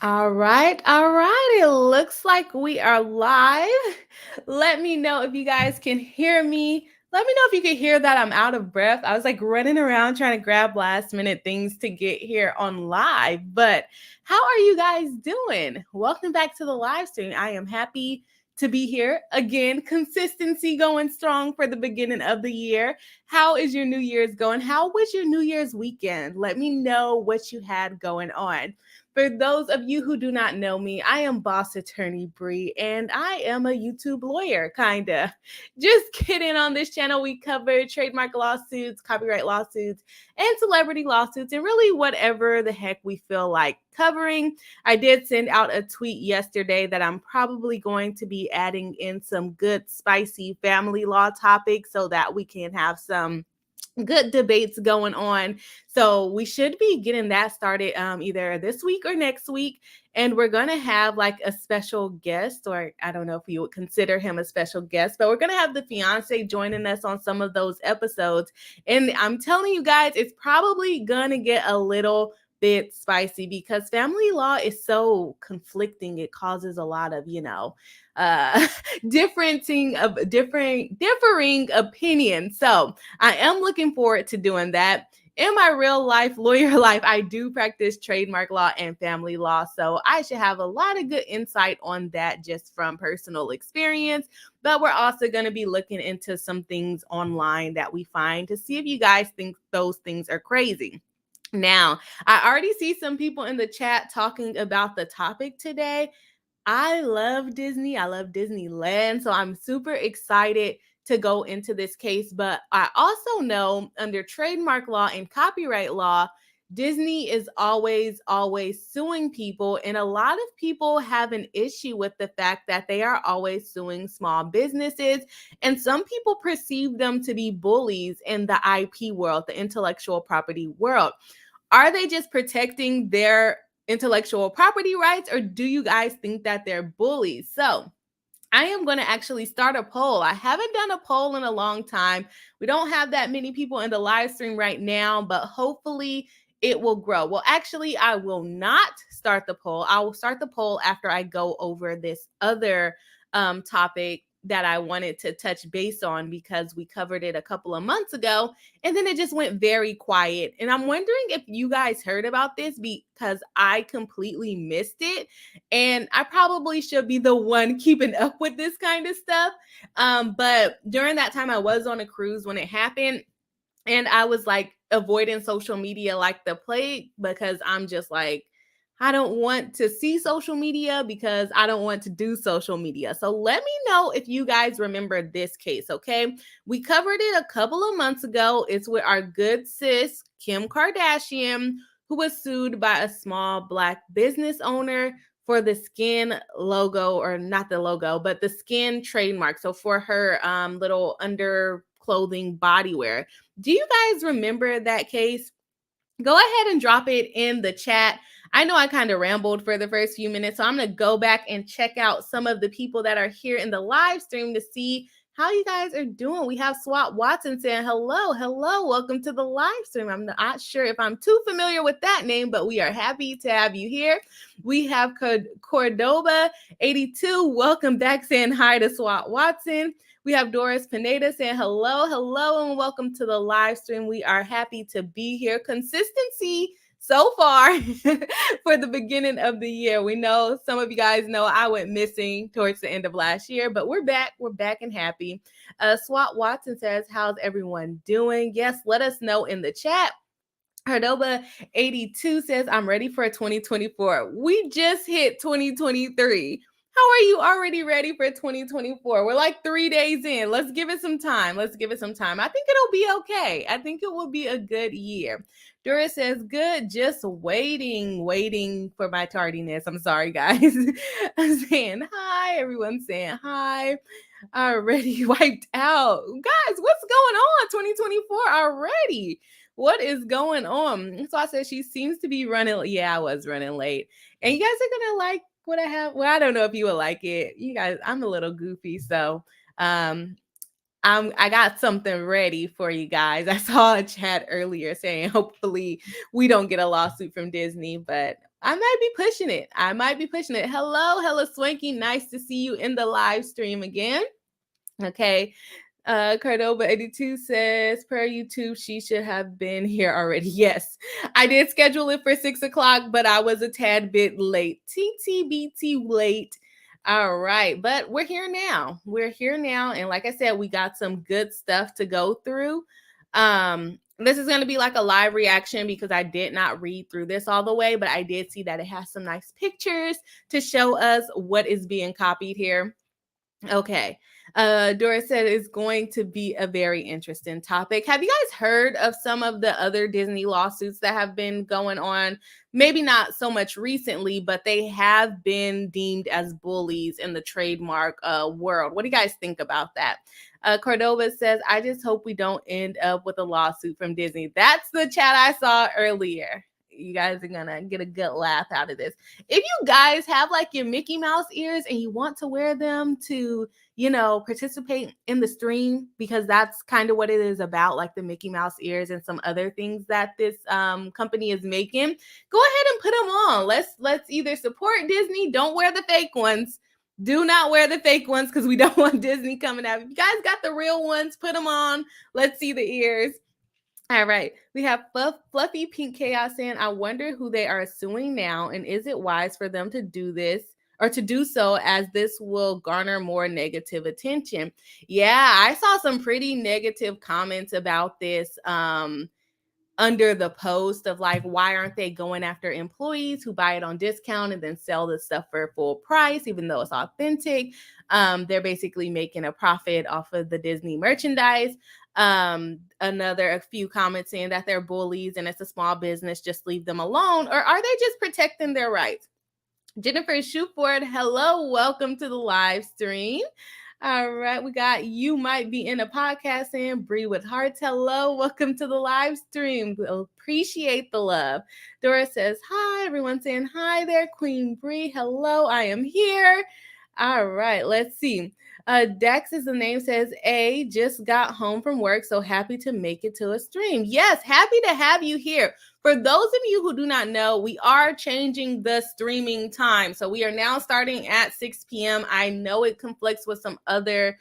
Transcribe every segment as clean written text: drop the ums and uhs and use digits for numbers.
All right, all right. It looks like we are live. Let me know if you guys can hear me. Let me know if you can hear that I'm out of breath. I was like running around trying to grab last minute things to get here on live. But how are you guys doing? Welcome back to the live stream. I am happy to be here again. Consistency going strong for the beginning of the year. How is your New Year's going? How was your New Year's weekend? Let me know what you had going on. For those of you who do not know me, I am Boss Attorney Bri, and I am a YouTube lawyer, kinda. Just kidding. On this channel, we cover trademark lawsuits, copyright lawsuits, and celebrity lawsuits, and really whatever the heck we feel like covering. I did send out a tweet yesterday that I'm probably going to be adding in some good, spicy family law topics so that we can have some good debates going on. So we should be getting that started either this week or next week. And we're going to have like a special guest, or I don't know if you would consider him a special guest, but we're going to have the fiance joining us on some of those episodes. And I'm telling you guys, it's probably going to get a little bit spicy because family law is so conflicting. It causes a lot of, uh differing opinions. So I am looking forward to doing that. In my real life, lawyer life, I do practice trademark law and family law. So I should have a lot of good insight on that just from personal experience. But we're also going to be looking into some things online that we find to see if you guys think those things are crazy. Now, I already see some people in the chat talking about the topic today. I love Disney. I love Disneyland. So I'm super excited to go into this case. But I also know under trademark law and copyright law, Disney is always suing people. And a lot of people have an issue with the fact that they are always suing small businesses. And some people perceive them to be bullies in the IP world, the intellectual property world. Are they just protecting their intellectual property rights, or do you guys think that they're bullies? So I am going to actually start a poll. I haven't done a poll in a long time. We don't have that many people in the live stream right now, but hopefully it will grow. Well, actually, I will not start the poll. I will start the poll after I go over this other topic that I wanted to touch base on because we covered it a couple of months ago and then it just went very quiet. And I'm wondering if you guys heard about this because I completely missed it. And I probably should be the one keeping up with this kind of stuff. But during that time, I was on a cruise when it happened. And I was like avoiding social media like the plague because I'm just like, I don't want to see social media because I don't want to do social media. So let me know if you guys remember this case, okay? We covered it a couple of months ago. It's with our good sis, Kim Kardashian, who was sued by a small Black business owner for the skin logo, or not the logo, but the skin trademark. So for her little underclothing bodywear. Do you guys remember that case? Go ahead and drop it in the chat. I know I kind of rambled for the first few minutes, so I'm going to go back and check out some of the people that are here in the live stream to see how you guys are doing. We have Swat Watson saying, hello, welcome to the live stream. I'm not sure if I'm too familiar with that name, but we are happy to have you here. We have Cordoba 82, welcome back, saying hi to Swat Watson. We have Doris Pineda saying hello, and welcome to the live stream. We are happy to be here. Consistency so far for the beginning of the year. We know some of you guys know I went missing towards the end of last year, but we're back. We're back and happy. Swat Watson says, how's everyone doing? Yes, let us know in the chat. Cordoba 82 says, I'm ready for 2024. We just hit 2023. How are you already ready for 2024? We're like 3 days in. Let's give it some time. I think it'll be okay. I think it will be a good year. Doris says, good, just waiting for my tardiness. I'm sorry, guys. I'm saying hi. Everyone's saying hi. Already wiped out. Guys, what's going on? 2024 already. What is going on? So I said she seems to be running. Yeah, I was running late. And you guys are going to like what I have. Well, I don't know if you will like it. You guys, I'm a little goofy. So I got something ready for you guys. I saw a chat earlier saying hopefully we don't get a lawsuit from Disney, but I might be pushing it. Hello, Swanky. Nice to see you in the live stream again. Okay. Cardova 82 says, per YouTube, she should have been here already. Yes, I did schedule it for 6 o'clock, but I was a tad bit late. TTBT late. All right, but we're here now. And like I said, we got some good stuff to go through. This is going to be like a live reaction because I did not read through this all the way, but I did see that it has some nice pictures to show us what is being copied here. Okay. Doris said it's going to be a very interesting topic. Have you guys heard of some of the other Disney lawsuits that have been going on? Maybe not so much recently, but they have been deemed as bullies in the trademark world. What do you guys think about that? Cordova says, I just hope we don't end up with a lawsuit from Disney. That's the chat I saw earlier. You guys are gonna get a good laugh out of this. If you guys have like your Mickey Mouse ears and you want to wear them to, participate in the stream, because that's kind of what it is about, like the Mickey Mouse ears and some other things that this company is making, go ahead and put them on. Let's either support Disney. Don't wear the fake ones. Do not wear the fake ones because we don't want Disney coming out. If you guys got the real ones, put them on. Let's see the ears. All right. We have Fluffy Pink Chaos saying, I wonder who they are suing now, and is it wise for them to do this or to do so, as this will garner more negative attention? Yeah, I saw some pretty negative comments about this under the post of like, why aren't they going after employees who buy it on discount and then sell the stuff for full price, even though it's authentic? They're basically making a profit off of the Disney merchandise. A few comments saying that they're bullies and it's a small business, just leave them alone. Or are they just protecting their rights? Jennifer Shuford, hello, welcome to the live stream. All right, we got You Might Be in a Podcast and Bri with Hearts. Hello, welcome to the live stream. We'll appreciate the love. Dora says, hi, everyone saying hi there. Queen Bri, hello, I am here. All right, let's see. Dex is the name, says, A, just got home from work, so happy to make it to a stream. Yes, happy to have you here. For those of you who do not know, we are changing the streaming time. So we are now starting at 6 p.m. I know it conflicts with some other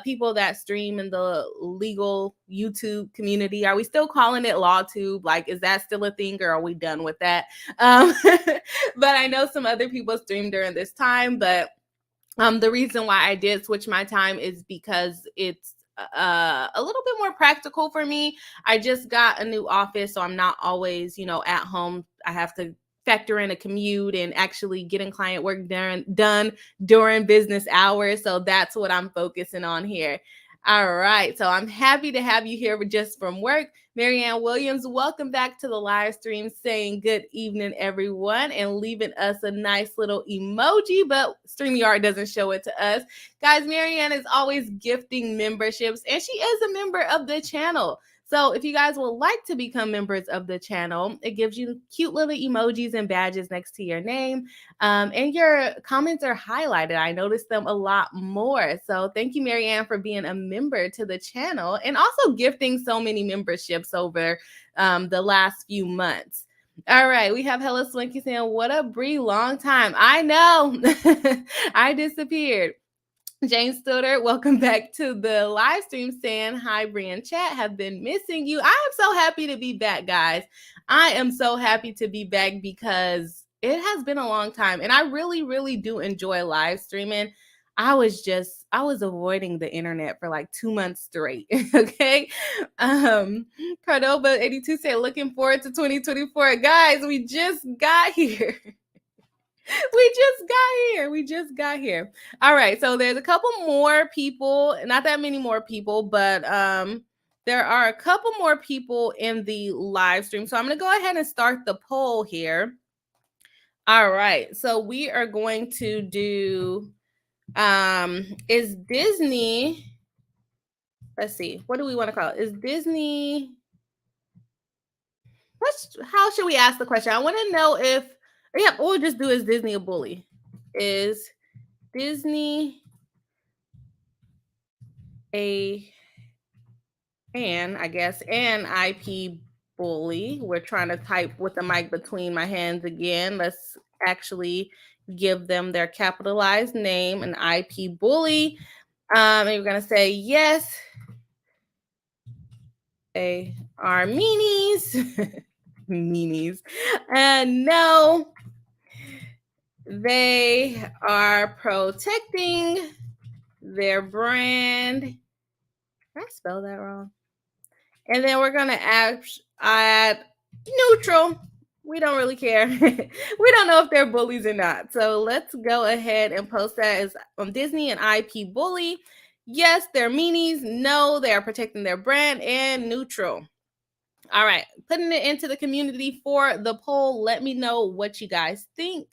people that stream in the legal YouTube community. Are we still calling it LawTube? Like, is that still a thing, or are we done with that? But I know some other people stream during this time, but the reason why I did switch my time is because it's a little bit more practical for me. I just got a new office, so I'm not always, at home. I have to factor in a commute and actually getting client work done during business hours. So that's what I'm focusing on here. All right. So I'm happy to have you here just from work. Marianne Williams, welcome back to the live stream, saying good evening, everyone, and leaving us a nice little emoji, but StreamYard doesn't show it to us. Guys, Marianne is always gifting memberships, and she is a member of the channel. So if you guys would like to become members of the channel, it gives you cute little emojis and badges next to your name. And your comments are highlighted. I noticed them a lot more. So thank you, Marianne, for being a member to the channel and also gifting so many memberships over the last few months. All right, we have Hella Swanky saying, what up, Bri? Long time. I know. I disappeared. Jane Studer, welcome back to the live stream, saying hi, Bri and chat. Have been missing you. I am so happy to be back, guys. I am so happy to be back because it has been a long time, and I really, really do enjoy live streaming. I was avoiding the internet for like 2 months straight. Okay. Cardova 82 said, looking forward to 2024. Guys, we just got here. We just got here. All right. So there's a couple more people, not that many more people, but there are a couple more people in the live stream. So I'm going to go ahead and start the poll here. All right. So we are going to do, is Disney, let's see, what do we want to call it? Is Disney, how should we ask the question? I want to know if, we'll just do, is Disney a bully? Is Disney an IP Bully. We're trying to type with the mic between my hands again. Let's actually give them their capitalized name, an IP bully. And you're going to say, yes, they are meanies. Meanies. And no, they are protecting their brand. Did I spell that wrong? And then we're going to add neutral. We don't really care. We don't know if they're bullies or not. So let's go ahead and post that as Disney and IP bully. Yes, they're meanies. No, they are protecting their brand, and neutral. All right, putting it into the community for the poll. Let me know what you guys think.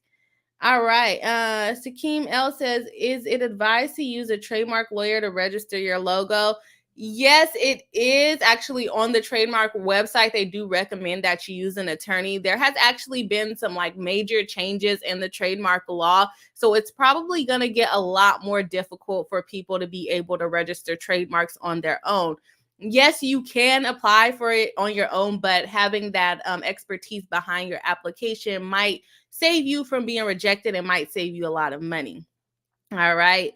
All right. Sakeem L says, is it advised to use a trademark lawyer to register your logo? Yes, it is. Actually, on the trademark website, they do recommend that you use an attorney. There has actually been some like major changes in the trademark law. So it's probably going to get a lot more difficult for people to be able to register trademarks on their own. Yes, you can apply for it on your own, but having that expertise behind your application might save you from being rejected and might save you a lot of money. All right.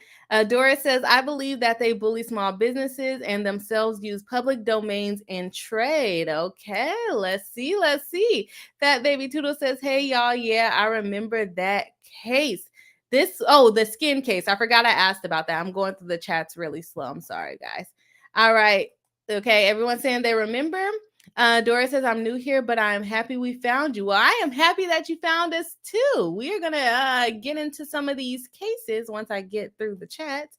Doris says, I believe that they bully small businesses and themselves use public domains in trade. Okay, let's see. Fat Baby Toodle says, hey, y'all. Yeah, I remember that case. The skin case. I forgot I asked about that. I'm going through the chats really slow. I'm sorry, guys. All right. Okay, everyone's saying they remember. Doris says, I'm new here, but I'm happy we found you. Well, I am happy that you found us too. We are going to get into some of these cases once I get through the chat.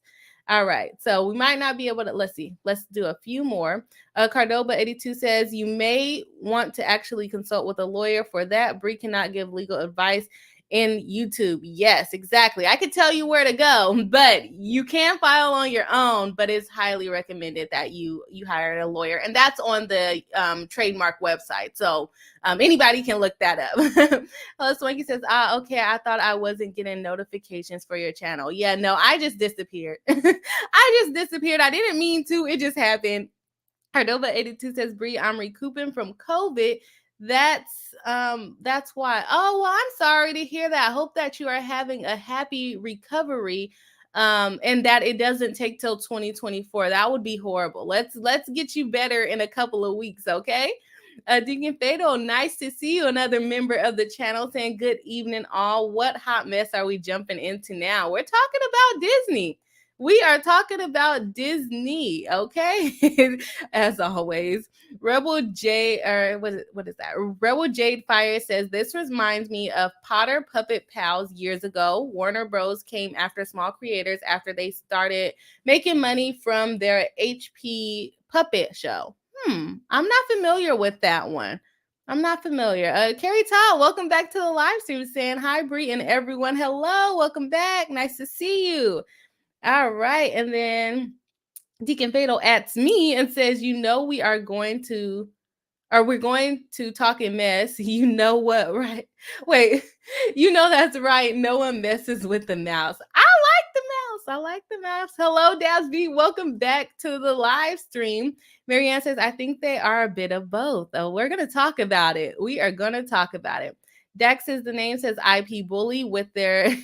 All right, so we might not be able to, let's do a few more. Cardoba82 says, you may want to actually consult with a lawyer for that. Bri cannot give legal advice in YouTube. Yes, exactly. I could tell you where to go, but you can file on your own, but it's highly recommended that you hire a lawyer, and that's on the trademark website. So anybody can look that up. Swanky says, okay, I thought I wasn't getting notifications for your channel. Yeah, no, I just disappeared. I didn't mean to. It just happened. Cardova82 says, Bri, I'm recouping from COVID. That's why. Oh, well, I'm sorry to hear that. I hope that you are having a happy recovery, and that it doesn't take till 2024. That would be horrible. Let's get you better in a couple of weeks, okay? Deacon Fatal, nice to see you. Another member of the channel saying, good evening, all. What hot mess are we jumping into now? We're talking about Disney. We are talking about Disney, okay? As always. Rebel J, or what is that? Rebel Jade Fire says, this reminds me of Potter Puppet Pals years ago. Warner Bros. Came after small creators after they started making money from their HP puppet show. I'm not familiar with that one. I'm not familiar. Carrie Todd, welcome back to the live stream, saying hi, Bri, and everyone. Hello, welcome back. Nice to see you. All right. And then Deacon Fatal adds me and says, we're going to talk in mess. You know what, right? Wait, that's right. No one messes with the mouse. I like the mouse. Hello, Dasby. Welcome back to the live stream. Marianne says, I think they are a bit of both. Oh, we're going to talk about it. We are going to talk about it. Dax says the name says IP Bully with their,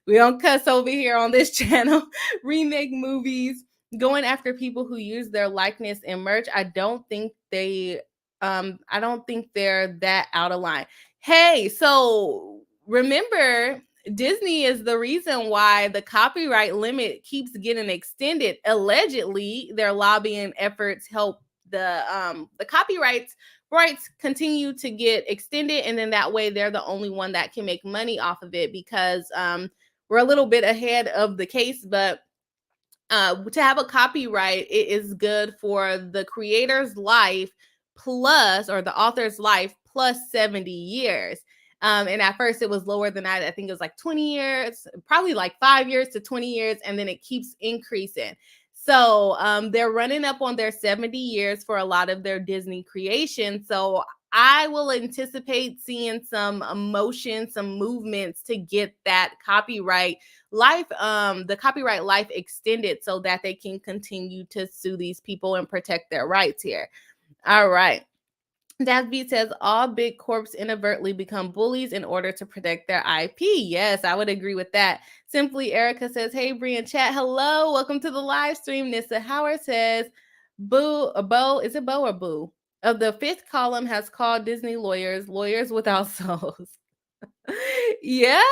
we don't cuss over here on this channel, remake movies, going after people who use their likeness in merch. I don't think they're that out of line. Hey, so remember, Disney is the reason why the copyright limit keeps getting extended. Allegedly, their lobbying efforts help the copyrights rights continue to get extended, and then that way they're the only one that can make money off of it, because we're a little bit ahead of the case. But to have a copyright, it is good for the creator's life plus, or the author's life plus 70 years. And at first it was lower than that. I think it was like 20 years, probably like 5 years to 20 years. And then it keeps increasing. So they're running up on their 70 years for a lot of their Disney creations. So I will anticipate seeing some motion, some movements to get that copyright life, the copyright life extended so that they can continue to sue these people and protect their rights here. All right. Dasby says all big corps inadvertently become bullies in order to protect their IP. Yes, I would agree with that. Simply Erica says, hey, Bri and chat. Hello, welcome to the live stream. Nissa Howard says, Bo, is it Bo or Boo? Of the fifth column has called Disney lawyers without souls. Yeah,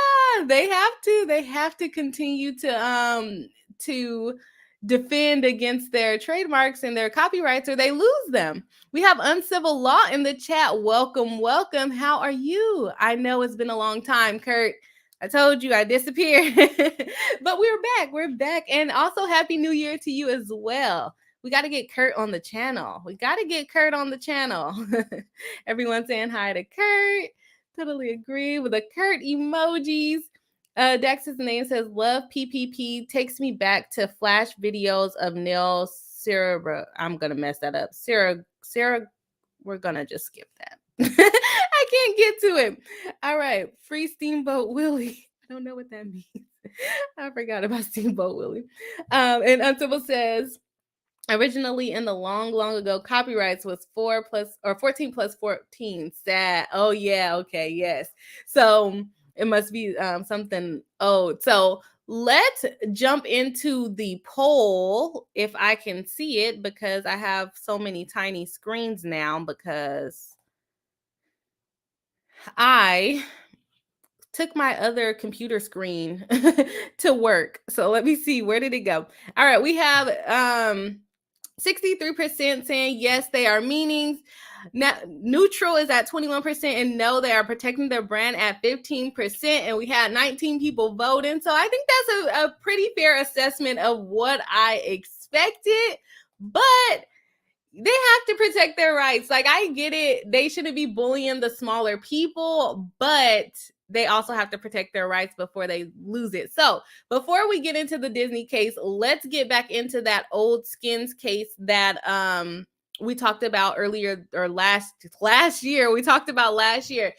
they have to continue to defend against their trademarks and their copyrights, or they lose them. We have Uncivil Law in the chat. Welcome. How are you? I know it's been a long time, Kurt. I told you I disappeared. But we're back. And also happy new year to you as well. We got to get Kurt on the channel. Everyone saying hi to Kurt. Totally agree with the Kurt emojis. Dax's name says, love PPP. Takes me back to flash videos of Neil Sarah. I'm going to mess that up. Sarah, we're going to just skip that. I can't get to it. All right. Free Steamboat Willie. I don't know what that means. I forgot about Steamboat Willie. And Uncivil says, originally in the long ago, copyrights was 14 plus 14. Sad. Oh yeah. Okay. Yes. So it must be something old. So let's jump into the poll if I can see it, because I have so many tiny screens now because I took my other computer screen to work. So let me see, where did it go? All right, we have 63% saying yes, they are meanings. Now, neutral is at 21%, and no, they are protecting their brand at 15%. And we had 19 people voting. So I think that's a pretty fair assessment of what I expected. But they have to protect their rights. Like, I get it. They shouldn't be bullying the smaller people, but they also have to protect their rights before they lose it. So before we get into the Disney case, let's get back into that old skins case that we talked about earlier, or last year. We talked about last year.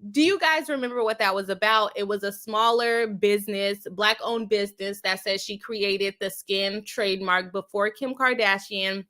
Do you guys remember what that was about? It was a smaller business, Black-owned business, that says she created the skin trademark before Kim Kardashian.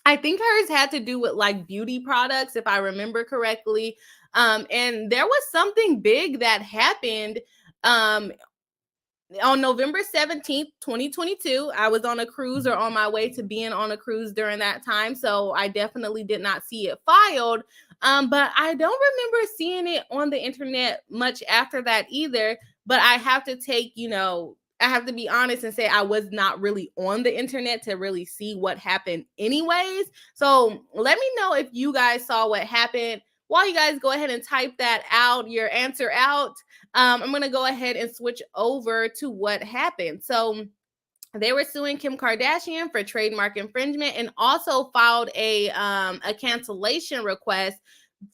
I think hers had to do with like beauty products, if I remember correctly. And there was something big that happened on November 17th, 2022. I was on a cruise, or on my way to being on a cruise during that time. So I definitely did not see it filed. But I don't remember seeing it on the internet much after that either. But I have to I have to be honest and say I was not really on the internet to really see what happened anyways. So let me know if you guys saw what happened. While you guys go ahead and type that out, your answer out, I'm going to go ahead and switch over to what happened. So they were suing Kim Kardashian for trademark infringement, and also filed a cancellation request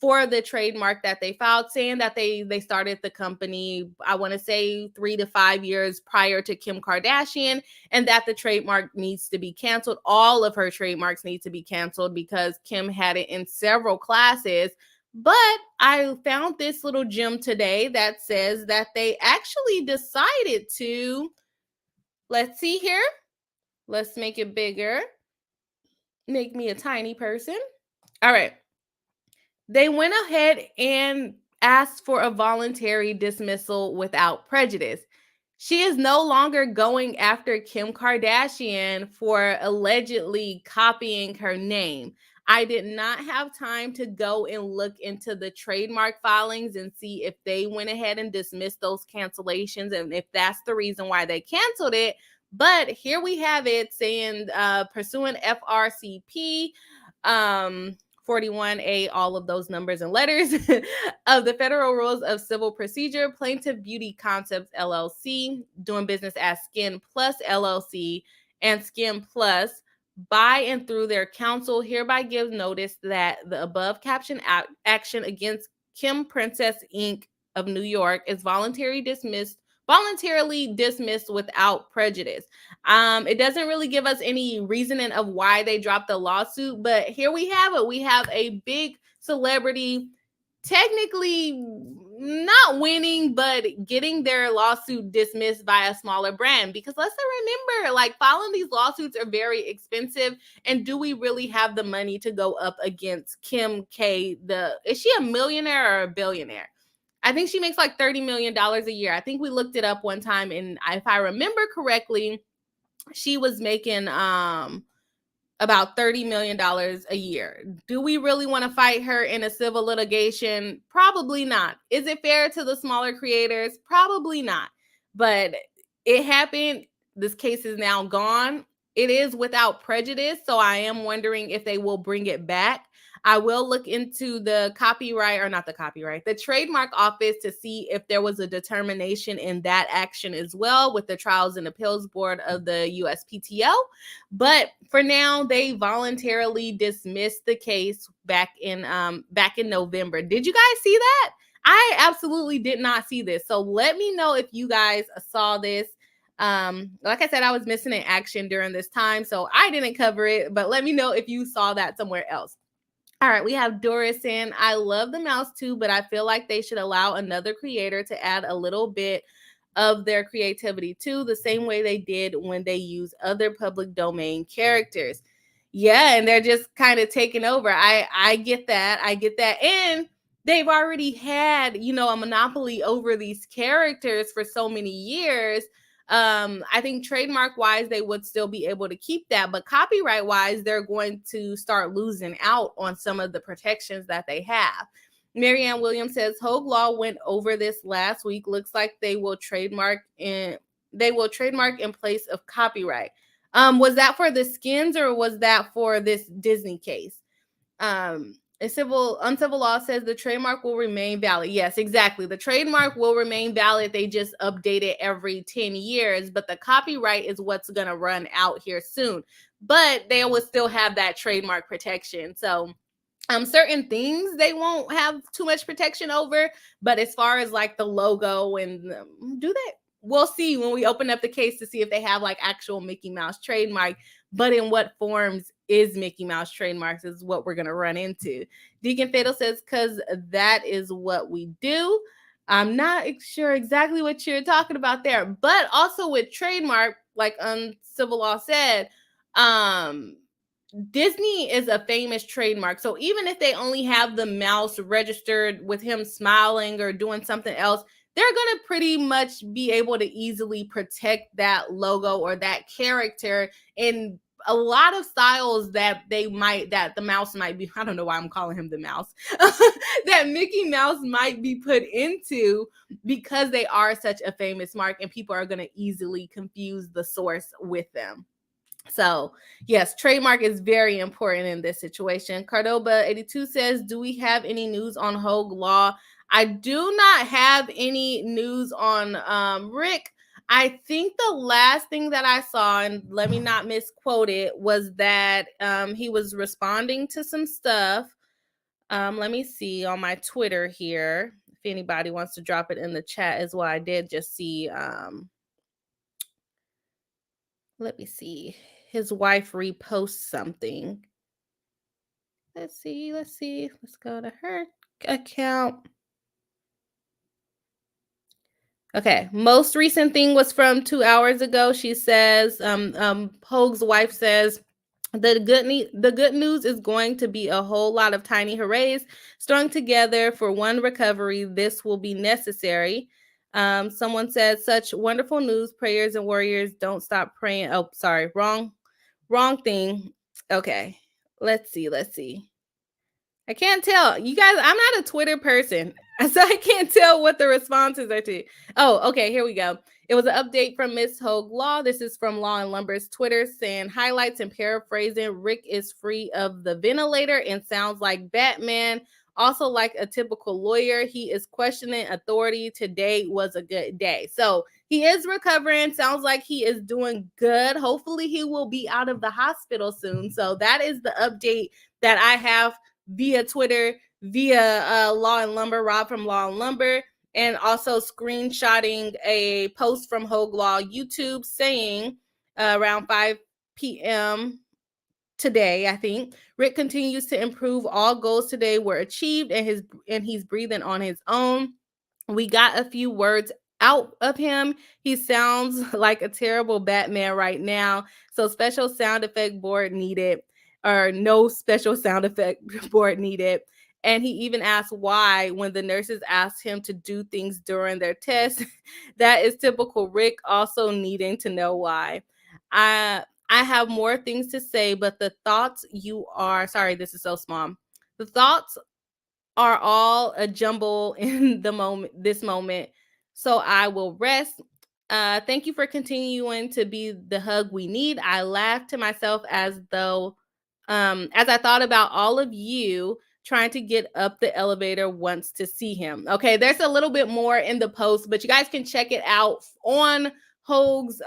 for the trademark that they filed, saying that they started the company, I want to say 3 to 5 years prior to Kim Kardashian, and that the trademark needs to be canceled. All of her trademarks need to be canceled because Kim had it in several classes. But I found this little gem today that says that they actually decided to, let's see here. Let's make it bigger. Make me a tiny person. All right. They went ahead and asked for a voluntary dismissal without prejudice. She is no longer going after Kim Kardashian for allegedly copying her name. I did not have time to go and look into the trademark filings and see if they went ahead and dismissed those cancellations and if that's the reason why they canceled it. But here we have it saying pursuant FRCP 41A, all of those numbers and letters of the Federal Rules of Civil Procedure, Plaintiff Beauty Concepts LLC, doing business as Skin Plus LLC and Skin Plus, by and through their counsel, hereby gives notice that the above caption action against Kim Princess Inc. of New York is voluntarily dismissed without prejudice. It doesn't really give us any reasoning of why they dropped the lawsuit, but here we have it. We have a big celebrity, technically not winning, but getting their lawsuit dismissed by a smaller brand. Because let's remember, like, filing these lawsuits are very expensive. And do we really have the money to go up against Kim K? Is she a millionaire or a billionaire? I think she makes like $30 million a year. I think we looked it up one time, and if I remember correctly, she was making about $30 million a year. Do we really want to fight her in a civil litigation? Probably not. Is it fair to the smaller creators? Probably not. But it happened. This case is now gone. It is without prejudice, so I am wondering if they will bring it back. I will look into the trademark office to see if there was a determination in that action as well with the Trials and Appeals Board of the USPTO. But for now, they voluntarily dismissed the case back in November. Did you guys see that? I absolutely did not see this. So let me know if you guys saw this. Like I said, I was missing in action during this time, so I didn't cover it, but let me know if you saw that somewhere else. All right, we have Doris in. I love the mouse too, but I feel like they should allow another creator to add a little bit of their creativity too, the same way they did when they use other public domain characters. Yeah, and they're just kind of taking over. I get that. I get that. And they've already had, a monopoly over these characters for so many years. I think trademark wise, they would still be able to keep that, but copyright wise, they're going to start losing out on some of the protections that they have. Marianne Williams says Hogue Law went over this last week. Looks like they will trademark in place of copyright. Was that for the skins or was that for this Disney case? Uncivil law says the trademark will remain valid. Yes, exactly. The trademark will remain valid. They just update it every 10 years, but the copyright is what's going to run out here soon. But they will still have that trademark protection. So certain things they won't have too much protection over, but as far as like the logo and we'll see when we open up the case to see if they have like actual Mickey Mouse trademark, but in what forms is Mickey Mouse trademarks is what we're going to run into. Deacon Fatal says, because that is what we do. I'm not sure exactly what you're talking about there, but also with trademark, like Civil Law said, Disney is a famous trademark. So even if they only have the mouse registered with him smiling or doing something else, they're going to pretty much be able to easily protect that logo or that character in a lot of styles that the mouse might be. I don't know why I'm calling him the mouse, that Mickey Mouse might be put into, because they are such a famous mark and people are going to easily confuse the source with them. So yes, trademark is very important in this situation. Cardoba82 says, do we have any news on Hogue Law? I do not have any news on Rick. I think the last thing that I saw, and let me not misquote it, was that he was responding to some stuff. Let me see on my Twitter here if anybody wants to drop it in the chat as well. I did just see, let me see, his wife repost something. Let's see. Let's go to her account. Okay, most recent thing was from 2 hours ago. She says, Hogue's wife says, the good news is going to be a whole lot of tiny hoorays strung together for one recovery. This will be necessary. Someone said, such wonderful news, prayers and warriors. Don't stop praying. Oh, sorry, wrong thing. Okay, let's see. I can't tell. You guys, I'm not a Twitter person, so I can't tell what the responses are to. Oh, okay, here we go. It was an update from Miss Hogue Law. This is from Law and Lumber's Twitter, saying, highlights and paraphrasing, Rick is free of the ventilator and sounds like Batman. Also, like a typical lawyer, he is questioning authority. Today was a good day. So he is recovering. Sounds like he is doing good. Hopefully he will be out of the hospital soon. So that is the update that I have via Twitter, via Law and Lumber, Rob from Law and Lumber, and also screenshotting a post from Hogue Law YouTube saying around 5 p.m. today, I think, Rick continues to improve. All goals today were achieved, and he's breathing on his own. We got a few words out of him. He sounds like a terrible Batman right now. So special sound effect board needed, or no special sound effect board needed. And he even asked why when the nurses asked him to do things during their test. That is typical Rick, also needing to know why. I have more things to say, but the thoughts you are sorry, this is so small. The thoughts are all a jumble in this moment. So I will rest. Thank you for continuing to be the hug we need. I laughed to myself as I thought about all of you trying to get up the elevator wants to see him. Okay, there's a little bit more in the post, but you guys can check it out on Hoag's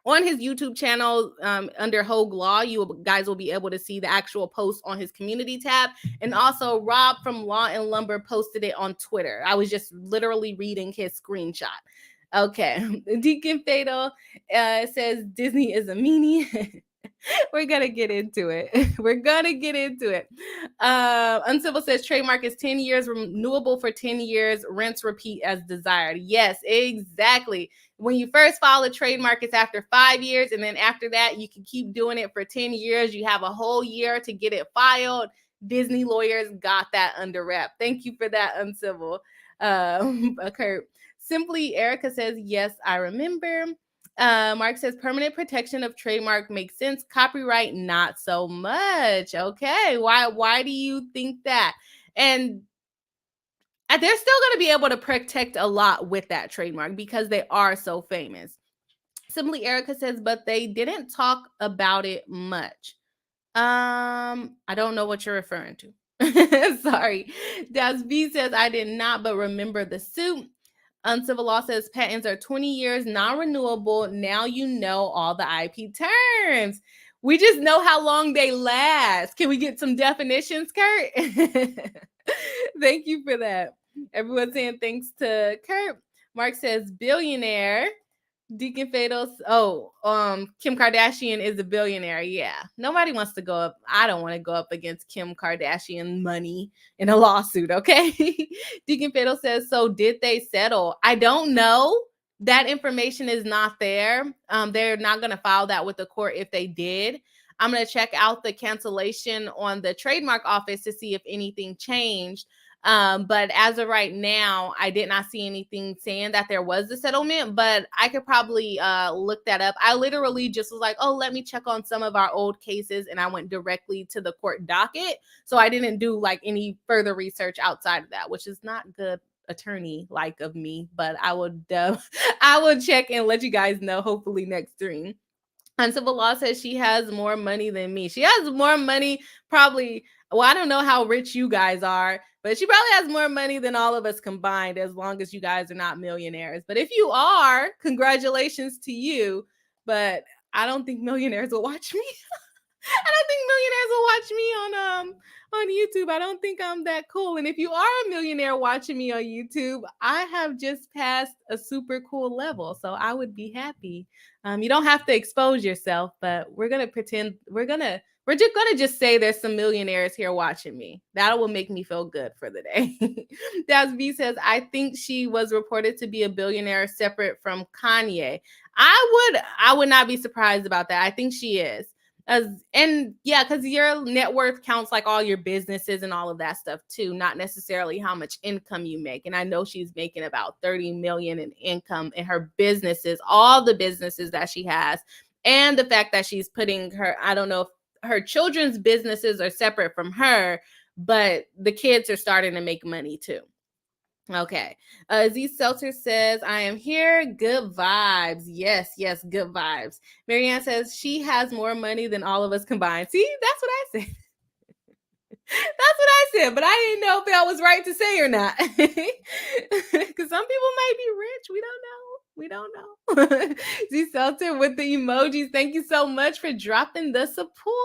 on his YouTube channel under Hoag Law. You guys will be able to see the actual post on his community tab. And also Rob from Law and Lumber posted it on Twitter. I was just literally reading his screenshot. Okay. Deacon Fatal says Disney is a meanie. We're gonna get into it. Uncivil says trademark is 10 years, renewable for 10 years, rents repeat as desired. Yes, exactly. When you first file a trademark, it's after 5 years, and then after that, you can keep doing it for 10 years. You have a whole year to get it filed. Disney lawyers got that under wrap. Thank you for that, Uncivil. Kurt. Simply Erica says, yes, I remember. Mark says permanent protection of trademark makes sense. Copyright, not so much. Okay. Why do you think that? And they're still going to be able to protect a lot with that trademark because they are so famous. Simply Erica says, but they didn't talk about it much. I don't know what you're referring to. Sorry. Das B says, I did not, but remember the suit. Uncivil Law says patents are 20 years, non-renewable. Now you know all the IP terms. We just know how long they last. Can we get some definitions, Kurt? Thank you for that. Everyone's saying thanks to Kurt. Mark says billionaire. Deacon Fatal. Kim Kardashian is a billionaire. Yeah. Nobody wants to go up. I don't want to go up against Kim Kardashian money in a lawsuit. Okay. Deacon Fatal says, so did they settle? I don't know. That information is not there. They're not going to file that with the court if they did. I'm going to check out the cancellation on the trademark office to see if anything changed. But as of right now, I did not see anything saying that there was a settlement, but I could probably look that up. I literally just was like, oh, let me check on some of our old cases. And I went directly to the court docket. So I didn't do like any further research outside of that, which is not good attorney like of me, but I would I will check and let you guys know hopefully next stream. Uncivil Law says she has more money than me. She has more money, probably. Well, I don't know how rich you guys are, but she probably has more money than all of us combined, as long as you guys are not millionaires. But if you are, congratulations to you. But I don't think millionaires will watch me. I don't think millionaires will watch me on YouTube. I don't think I'm that cool. And if you are a millionaire watching me on YouTube, I have just passed a super cool level. So I would be happy. You don't have to expose yourself, but we're gonna pretend we're just gonna just say there's some millionaires here watching me. That will make me feel good for the day. Das V says, I think she was reported to be a billionaire separate from Kanye. I would not be surprised about that. I think she is. Because your net worth counts like all your businesses and all of that stuff too, not necessarily how much income you make. And I know she's making about 30 million in income in her businesses, all the businesses that she has, and the fact that she's putting her, I don't know if her children's businesses are separate from her, but the kids are starting to make money too. Okay. Z Seltzer says, I am here. Good vibes. Yes, good vibes. Marianne says, she has more money than all of us combined. See, that's what I said. That's what I said, but I didn't know if that was right to say or not. Because some people might be rich. We don't know. Z Seltzer with the emojis. Thank you so much for dropping the support.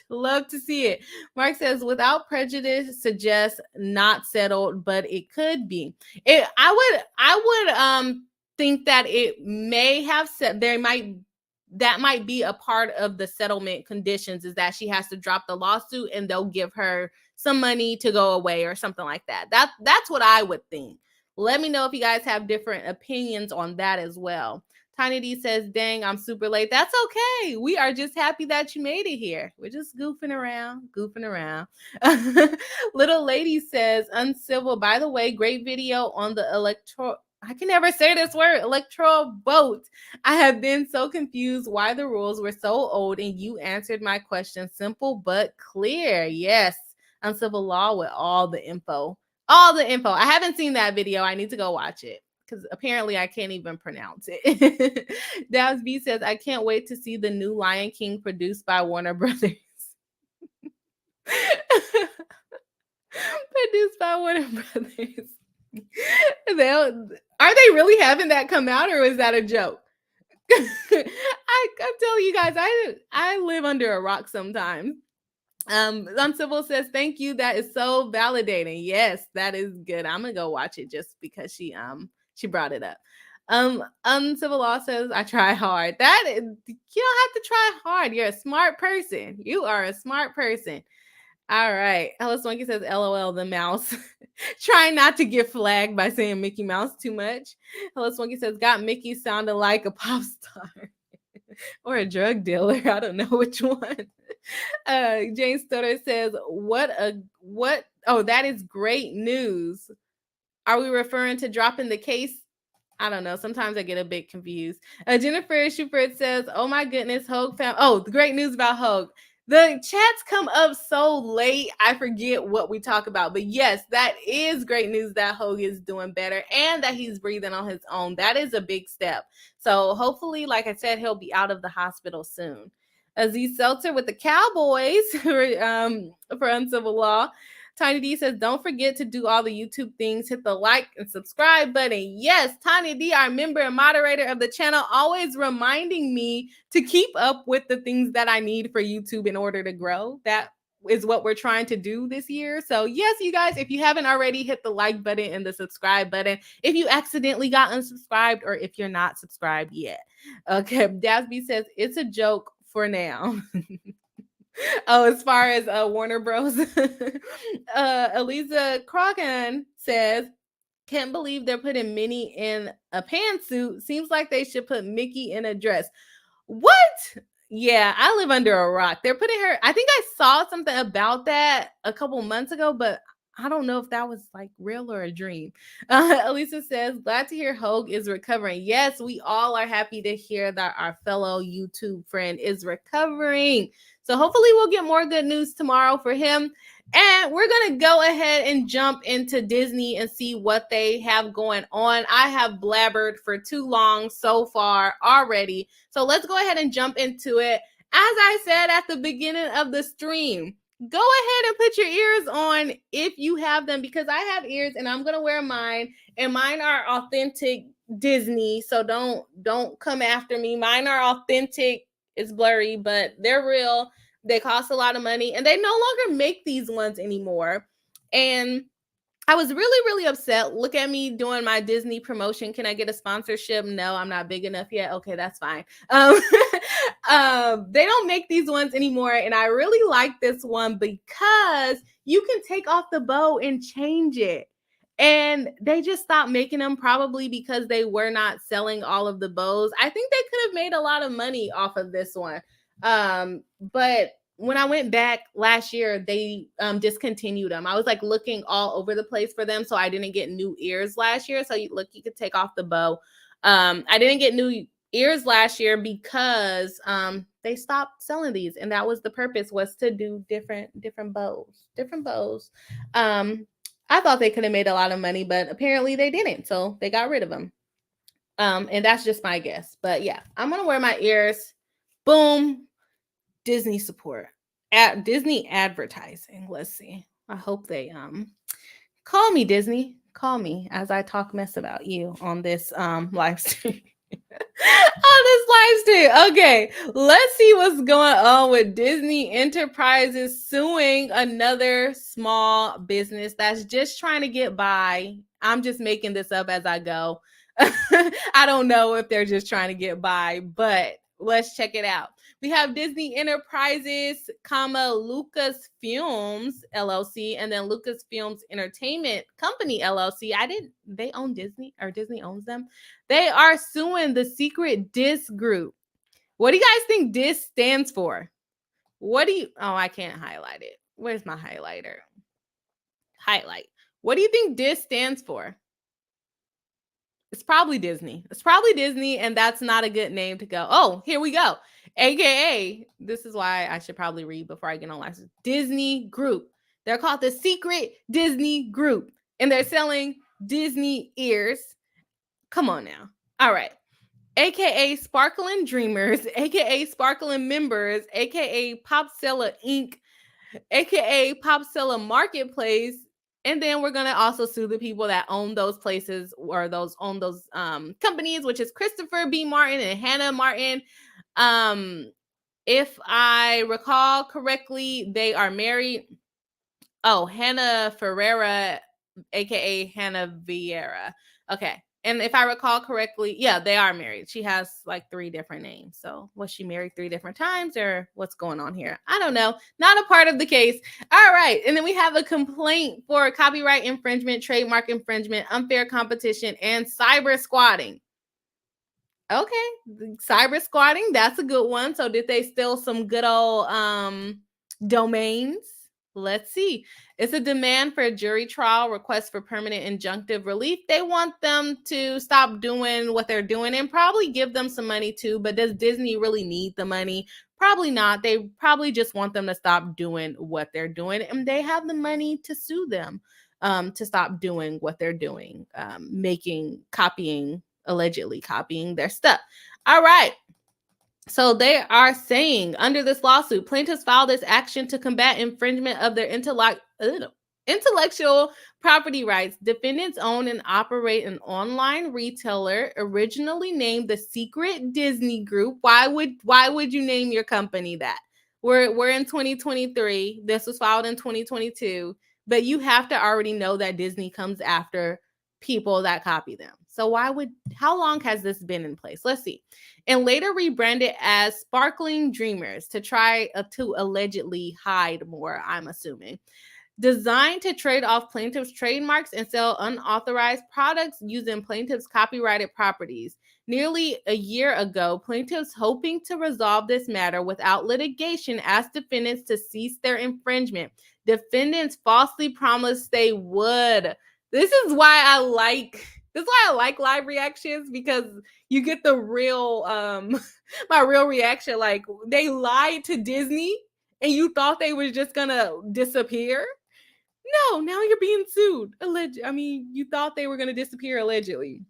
Love to see it. Mark says, without prejudice suggests not settled, but it could be. I would think that it may have said that might be a part of the settlement conditions, is that she has to drop the lawsuit and they'll give her some money to go away or something like that. That's what I would think. Let me know if you guys have different opinions on that as well. Tiny D says, dang, I'm super late. That's okay. We are just happy that you made it here. We're just goofing around. Little Lady says, uncivil. By the way, great video on the I can never say this word, electoral vote. I have been so confused why the rules were so old, and you answered my question. Simple but clear. Yes, uncivil law with all the info. I haven't seen that video. I need to go watch it because apparently I can't even pronounce it. Dabs B says, I can't wait to see the new Lion King produced by Warner Brothers. Produced by Warner Brothers. Are they really having that come out, or is that a joke? I'm telling you guys, I live under a rock sometimes. Uncivil says, thank you. That is so validating. Yes, that is good. I'm gonna go watch it just because she brought it up. Uncivil Law says, I try hard. You don't have to try hard. You're a smart person. You are a smart person. All right. Ellis Monkey says, LOL, the mouse. Trying not to get flagged by saying Mickey Mouse too much. Ellis Monkey says, got Mickey sounding like a pop star or a drug dealer. I don't know which one. Jane Stutter says, oh, that is great news. Are we referring to dropping the case? I don't know. Sometimes I get a bit confused. Jennifer Schubert says, oh my goodness, Hogue found, the great news about Hogue. The chats come up so late, I forget what we talk about. But yes, that is great news that Hogue is doing better and that he's breathing on his own. That is a big step. So hopefully, like I said, he'll be out of the hospital soon. Aziz Seltzer with the Cowboys for uncivil law. Tiny D says, don't forget to do all the YouTube things. Hit the like and subscribe button. Yes, Tiny D, our member and moderator of the channel, always reminding me to keep up with the things that I need for YouTube in order to grow. That is what we're trying to do this year. So yes, you guys, if you haven't already, hit the like button and the subscribe button. If you accidentally got unsubscribed or if you're not subscribed yet. Okay, Dasby says, it's a joke for now. As far as Warner Bros. Eliza Crogan says, can't believe they're putting Minnie in a pantsuit. Seems like they should put Mickey in a dress. What? Yeah, I live under a rock. They're putting her, I think I saw something about that a couple months ago, but I don't know if that was like real or a dream. Elisa says, glad to hear Hogue is recovering. Yes, we all are happy to hear that our fellow YouTube friend is recovering. So hopefully we'll get more good news tomorrow for him. And we're going to go ahead and jump into Disney and see what they have going on. I have blabbered for too long so far already. So let's go ahead and jump into it. As I said at the beginning of the stream, go ahead and put your ears on if you have them, because I have ears and I'm going to wear mine, and mine are authentic Disney. So don't come after me. Mine are authentic. It's blurry, but they're real. They cost a lot of money, and they no longer make these ones anymore. And I was really, really upset. Look at me doing my Disney promotion. Can I get a sponsorship? No, I'm not big enough yet. Okay, that's fine. They don't make these ones anymore, and I really like this one because you can take off the bow and change it. And they just stopped making them, probably because they were not selling all of the bows. I think they could have made a lot of money off of this one. But when I went back last year, they discontinued them. I was like looking all over the place for them, so I didn't get new ears last year. So you could take off the bow. I didn't get new ears last year because they stopped selling these, and that was the purpose, was to do different bows. I thought they could have made a lot of money, but apparently they didn't. So they got rid of them. And that's just my guess. But yeah, I'm going to wear my ears. Boom. Disney support. Disney advertising. Let's see. I hope they call me, Disney. Call me as I talk mess about you on this live stream. Okay, let's see what's going on with Disney Enterprises suing another small business that's just trying to get by. I'm just making this up as I go. I don't know if they're just trying to get by, but Let's check it out. We have Disney Enterprises, Lucasfilms LLC, and then Lucasfilms Entertainment Company LLC. They own Disney, or Disney owns them. They are suing the secret DIS group. What do you guys think DIS stands for? I can't highlight it. Where's my highlighter? Highlight. What do you think DIS stands for? It's probably Disney. And that's not a good name to go. Oh, here we go. AKA, this is why I should probably read before I get on license. Disney Group. They're called the Secret Disney Group, and they're selling Disney ears. Come on now. All right. AKA Sparkling Dreamers, AKA Sparkling Members, AKA Popzilla Inc., AKA Popzilla Marketplace. And then we're going to also sue the people that own those places, or own those companies, which is Christopher B. Martin and Hannah Martin. If I recall correctly, they are married. Oh, Hannah Ferreira, aka Hannah Vieira. Okay. And if I recall correctly, yeah, they are married. She has like 3 different names. So was she married 3 different times, or what's going on here? I don't know. Not a part of the case. All right. And then we have a complaint for copyright infringement, trademark infringement, unfair competition, and cyber squatting. Okay. Cyber squatting, that's a good one. So did they steal some good old domains? Let's see. It's a demand for a jury trial, request for permanent injunctive relief. They want them to stop doing what they're doing and probably give them some money too. But does Disney really need the money? Probably not. They probably just want them to stop doing what they're doing, and they have the money to sue them to stop doing what they're doing, allegedly copying their stuff. All right. So they are saying, under this lawsuit, plaintiffs filed this action to combat infringement of their intellectual property rights. Defendants own and operate an online retailer originally named the Secret Disney Group. Why would you name your company that? We're in 2023. This was filed in 2022, but you have to already know that Disney comes after people that copy them. So how long has this been in place? Let's see. And later rebranded as Sparkling Dreamers to try to allegedly hide more, I'm assuming. Designed to trade off plaintiffs' trademarks and sell unauthorized products using plaintiffs' copyrighted properties. Nearly a year ago, plaintiffs, hoping to resolve this matter without litigation, asked defendants to cease their infringement. Defendants falsely promised they would. This is why I like live reactions, because you get the real my real reaction. Like, they lied to Disney and you thought they was just gonna disappear. No, now you're being sued. You thought they were gonna disappear allegedly.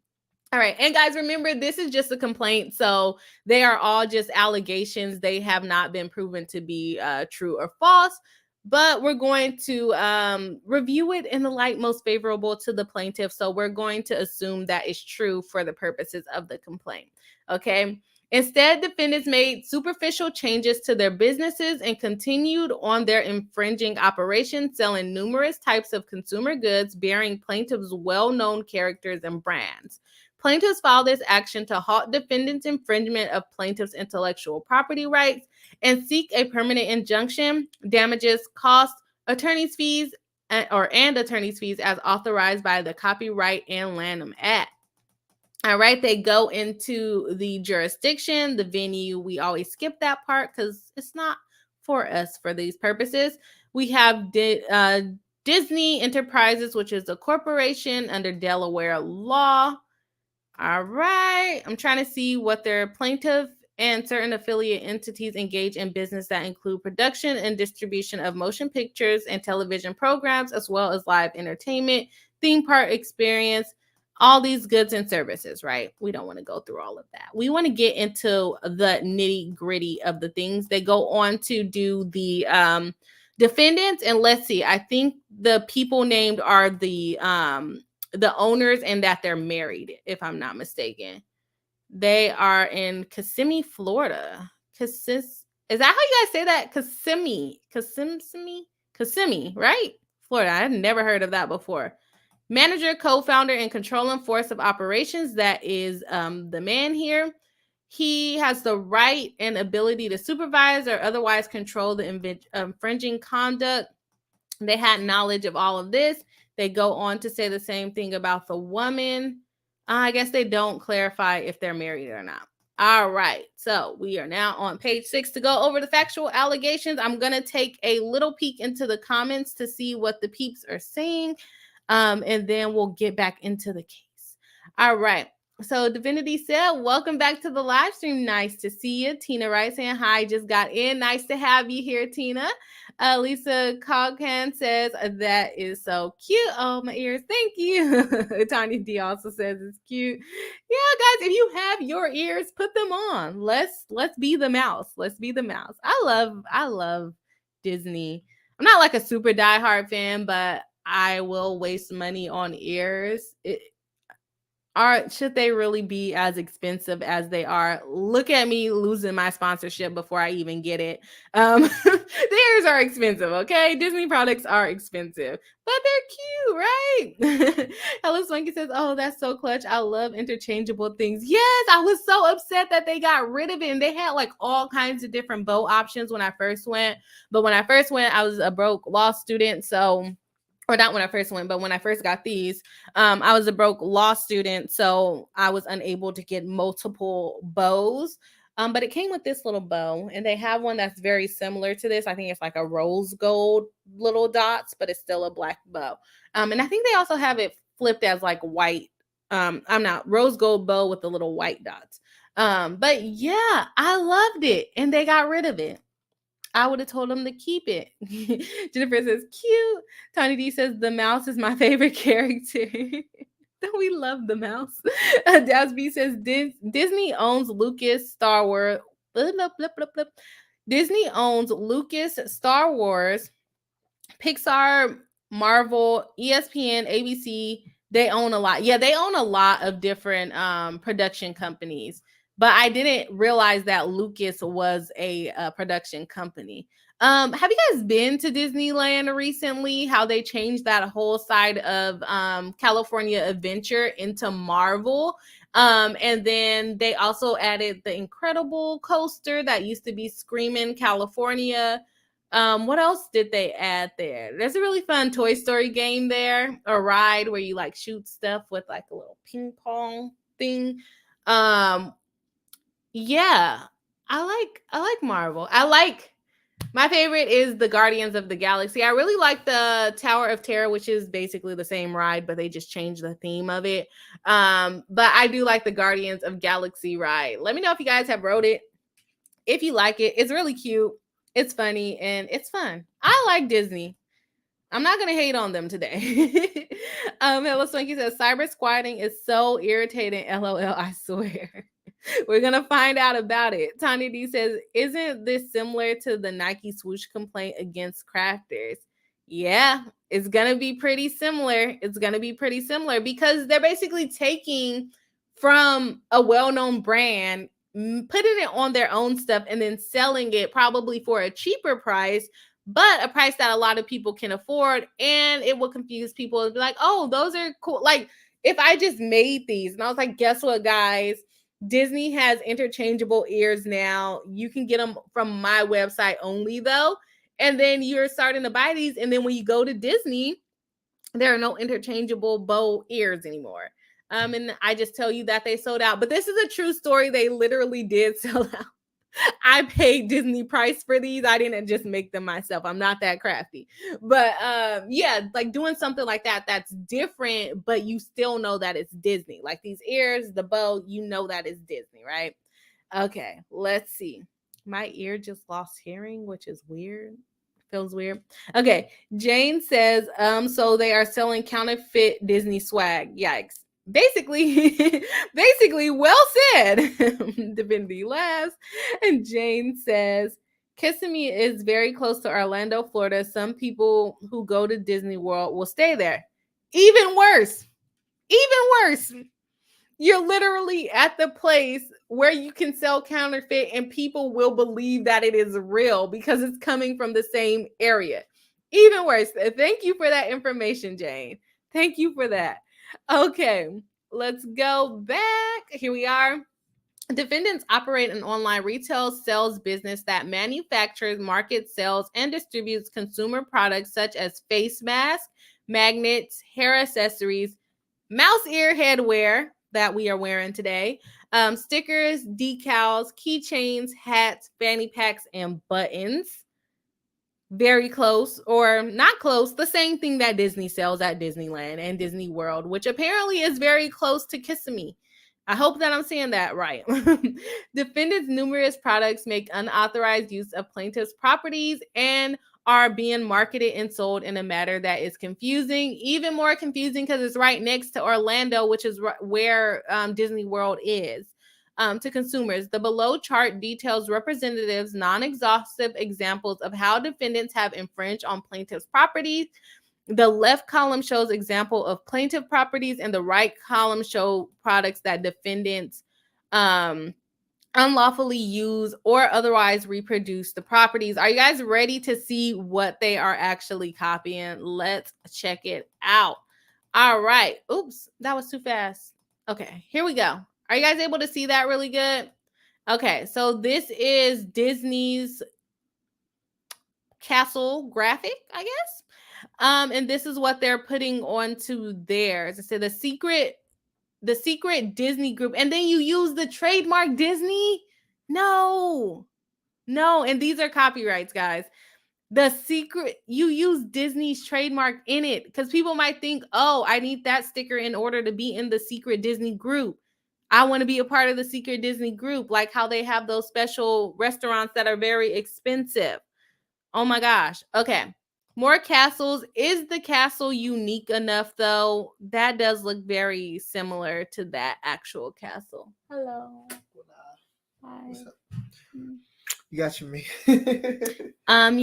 All right. And guys, remember, this is just a complaint. So they are all just allegations. They have not been proven to be true or false. But we're going to review it in the light most favorable to the plaintiff. So we're going to assume that is true for the purposes of the complaint. Okay. Instead, defendants made superficial changes to their businesses and continued on their infringing operations, selling numerous types of consumer goods bearing plaintiffs' well-known characters and brands. Plaintiffs filed this action to halt defendants' infringement of plaintiffs' intellectual property rights and seek a permanent injunction, damages, costs, attorney's fees, and attorney's fees as authorized by the Copyright and Lanham Act. All right, they go into the jurisdiction, the venue. We always skip that part because it's not for us for these purposes. We have Disney Enterprises, which is a corporation under Delaware law. All right. I'm trying to see what their plaintiff and certain affiliate entities engage in business that include production and distribution of motion pictures and television programs, as well as live entertainment, theme park experience, all these goods and services, right? We don't want to go through all of that. We want to get into the nitty gritty of the things. They go on to do the defendants. And let's see, I think the people named are the owners and that they're married, if I'm not mistaken. They are in Kissimmee, Florida. Is that how you guys say that? Kissimmee, right? Florida. I've never heard of that before. Manager, co-founder, and controlling force of operations. That is the man here. he has the right and ability to supervise or otherwise control the infringing conduct. They had knowledge of all of this. They go on to say the same thing about the woman. I guess they don't clarify if they're married or not. All right. So we are now on page 6 to go over the factual allegations. I'm going to take a little peek into the comments to see what the peeps are saying. And then we'll get back into the case. All right. So Divinity said, welcome back to the live stream. Nice to see you. Tina Wright saying hi, just got in. Nice to have you here, Tina. Lisa Coghan says, that is so cute. Oh, my ears. Thank you. Tanya D also says it's cute. Yeah, guys, if you have your ears, put them on. Let's be the mouse. Let's be the mouse. I love Disney. I'm not like a super diehard fan, but I will waste money on ears. Should they really be as expensive as they are? Look at me losing my sponsorship before I even get it. The ears are expensive, okay? Disney products are expensive, but they're cute, right? Hello Swanky says, oh, that's so clutch. I love interchangeable things. Yes, I was so upset that they got rid of it, and they had like all kinds of different bow options when I first went. But when I first went, I was a broke law student, so... or not when I first went, but when I first got these, I was a broke law student, so I was unable to get multiple bows. But it came with this little bow, and they have one that's very similar to this. I think it's like a rose gold little dots, but it's still a black bow. And I think they also have it flipped as like white. Rose gold bow with the little white dots. But yeah, I loved it, and they got rid of it. I would have told them to keep it. Jennifer says, cute. Tony D says, the mouse is my favorite character. We love the mouse. Dasby says, Disney owns Lucas, Star Wars. Disney owns Lucas, Star Wars, Pixar, Marvel, ESPN, ABC. They own a lot. Yeah, they own a lot of different production companies. But I didn't realize that Lucas was a production company. Have you guys been to Disneyland recently? How they changed that whole side of California Adventure into Marvel? And then they also added the Incredible Coaster that used to be Screamin' California. What else did they add there? There's a really fun Toy Story game there, a ride where you like shoot stuff with like a little ping pong thing. Yeah, I like Marvel. My favorite is the Guardians of the Galaxy. I really like the Tower of Terror, which is basically the same ride, but they just changed the theme of it. But I do like the Guardians of Galaxy ride. Let me know if you guys have rode it. If you like it, it's really cute. It's funny and it's fun. I like Disney. I'm not going to hate on them today. Hello Swanky says, cyber squatting is so irritating. LOL, I swear. We're going to find out about it. Tanya D says, isn't this similar to the Nike swoosh complaint against crafters? Yeah, it's going to be pretty similar. It's going to be pretty similar because they're basically taking from a well-known brand, putting it on their own stuff, and then selling it probably for a cheaper price, but a price that a lot of people can afford. And it will confuse people and be like, oh, those are cool. Like if I just made these and I was like, guess what, guys? Disney has interchangeable ears now. You can get them from my website only though. And then you're starting to buy these. And then when you go to Disney, there are no interchangeable bow ears anymore. And I just tell you that they sold out. But this is a true story. They literally did sell out. I paid Disney price for these. I didn't just make them myself. I'm not that crafty. But yeah, like doing something like that, that's different, but you still know that it's Disney. Like these ears, the bow, you know that it's Disney, right? Okay, let's see. My ear just lost hearing, which is weird. Feels weird. Okay, Jane says, so they are selling counterfeit Disney swag. Yikes. Basically, well said. Divinity laughs. And Jane says, Kissimmee is very close to Orlando, Florida. Some people who go to Disney World will stay there. Even worse. You're literally at the place where you can sell counterfeit and people will believe that it is real because it's coming from the same area. Even worse. Thank you for that information, Jane. Thank you for that. Okay, let's go back. Here we are. Defendants operate an online retail sales business that manufactures, markets, sells, and distributes consumer products such as face masks, magnets, hair accessories, mouse ear headwear that we are wearing today, stickers, decals, keychains, hats, fanny packs, and buttons. Very close, or not close, the same thing that Disney sells at Disneyland and Disney World, which apparently is very close to Kissimmee. I hope that I'm saying that right. Defendants' numerous products make unauthorized use of plaintiffs' properties and are being marketed and sold in a manner that is confusing, even more confusing because it's right next to Orlando, which is where Disney World is. To consumers. The below chart details representatives' non-exhaustive examples of how defendants have infringed on plaintiffs' properties. The left column shows example of plaintiff properties, and the right column show products that defendants unlawfully use or otherwise reproduce the properties. Are you guys ready to see what they are actually copying? Let's check it out. All right. Oops, that was too fast. Okay, here we go. Are you guys able to see that really good? Okay, so this is Disney's castle graphic, I guess. And this is what they're putting onto theirs. It said the secret Disney group. And then you use the trademark Disney? No. And these are copyrights, guys. The secret, you use Disney's trademark in it because people might think, oh, I need that sticker in order to be in the secret Disney group. I want to be a part of the secret Disney group, like how they have those special restaurants that are very expensive. Oh my gosh. Okay. More castles. Is the castle unique enough, though? That does look very similar to that actual castle. Hello. Hi. What's up? You got your me.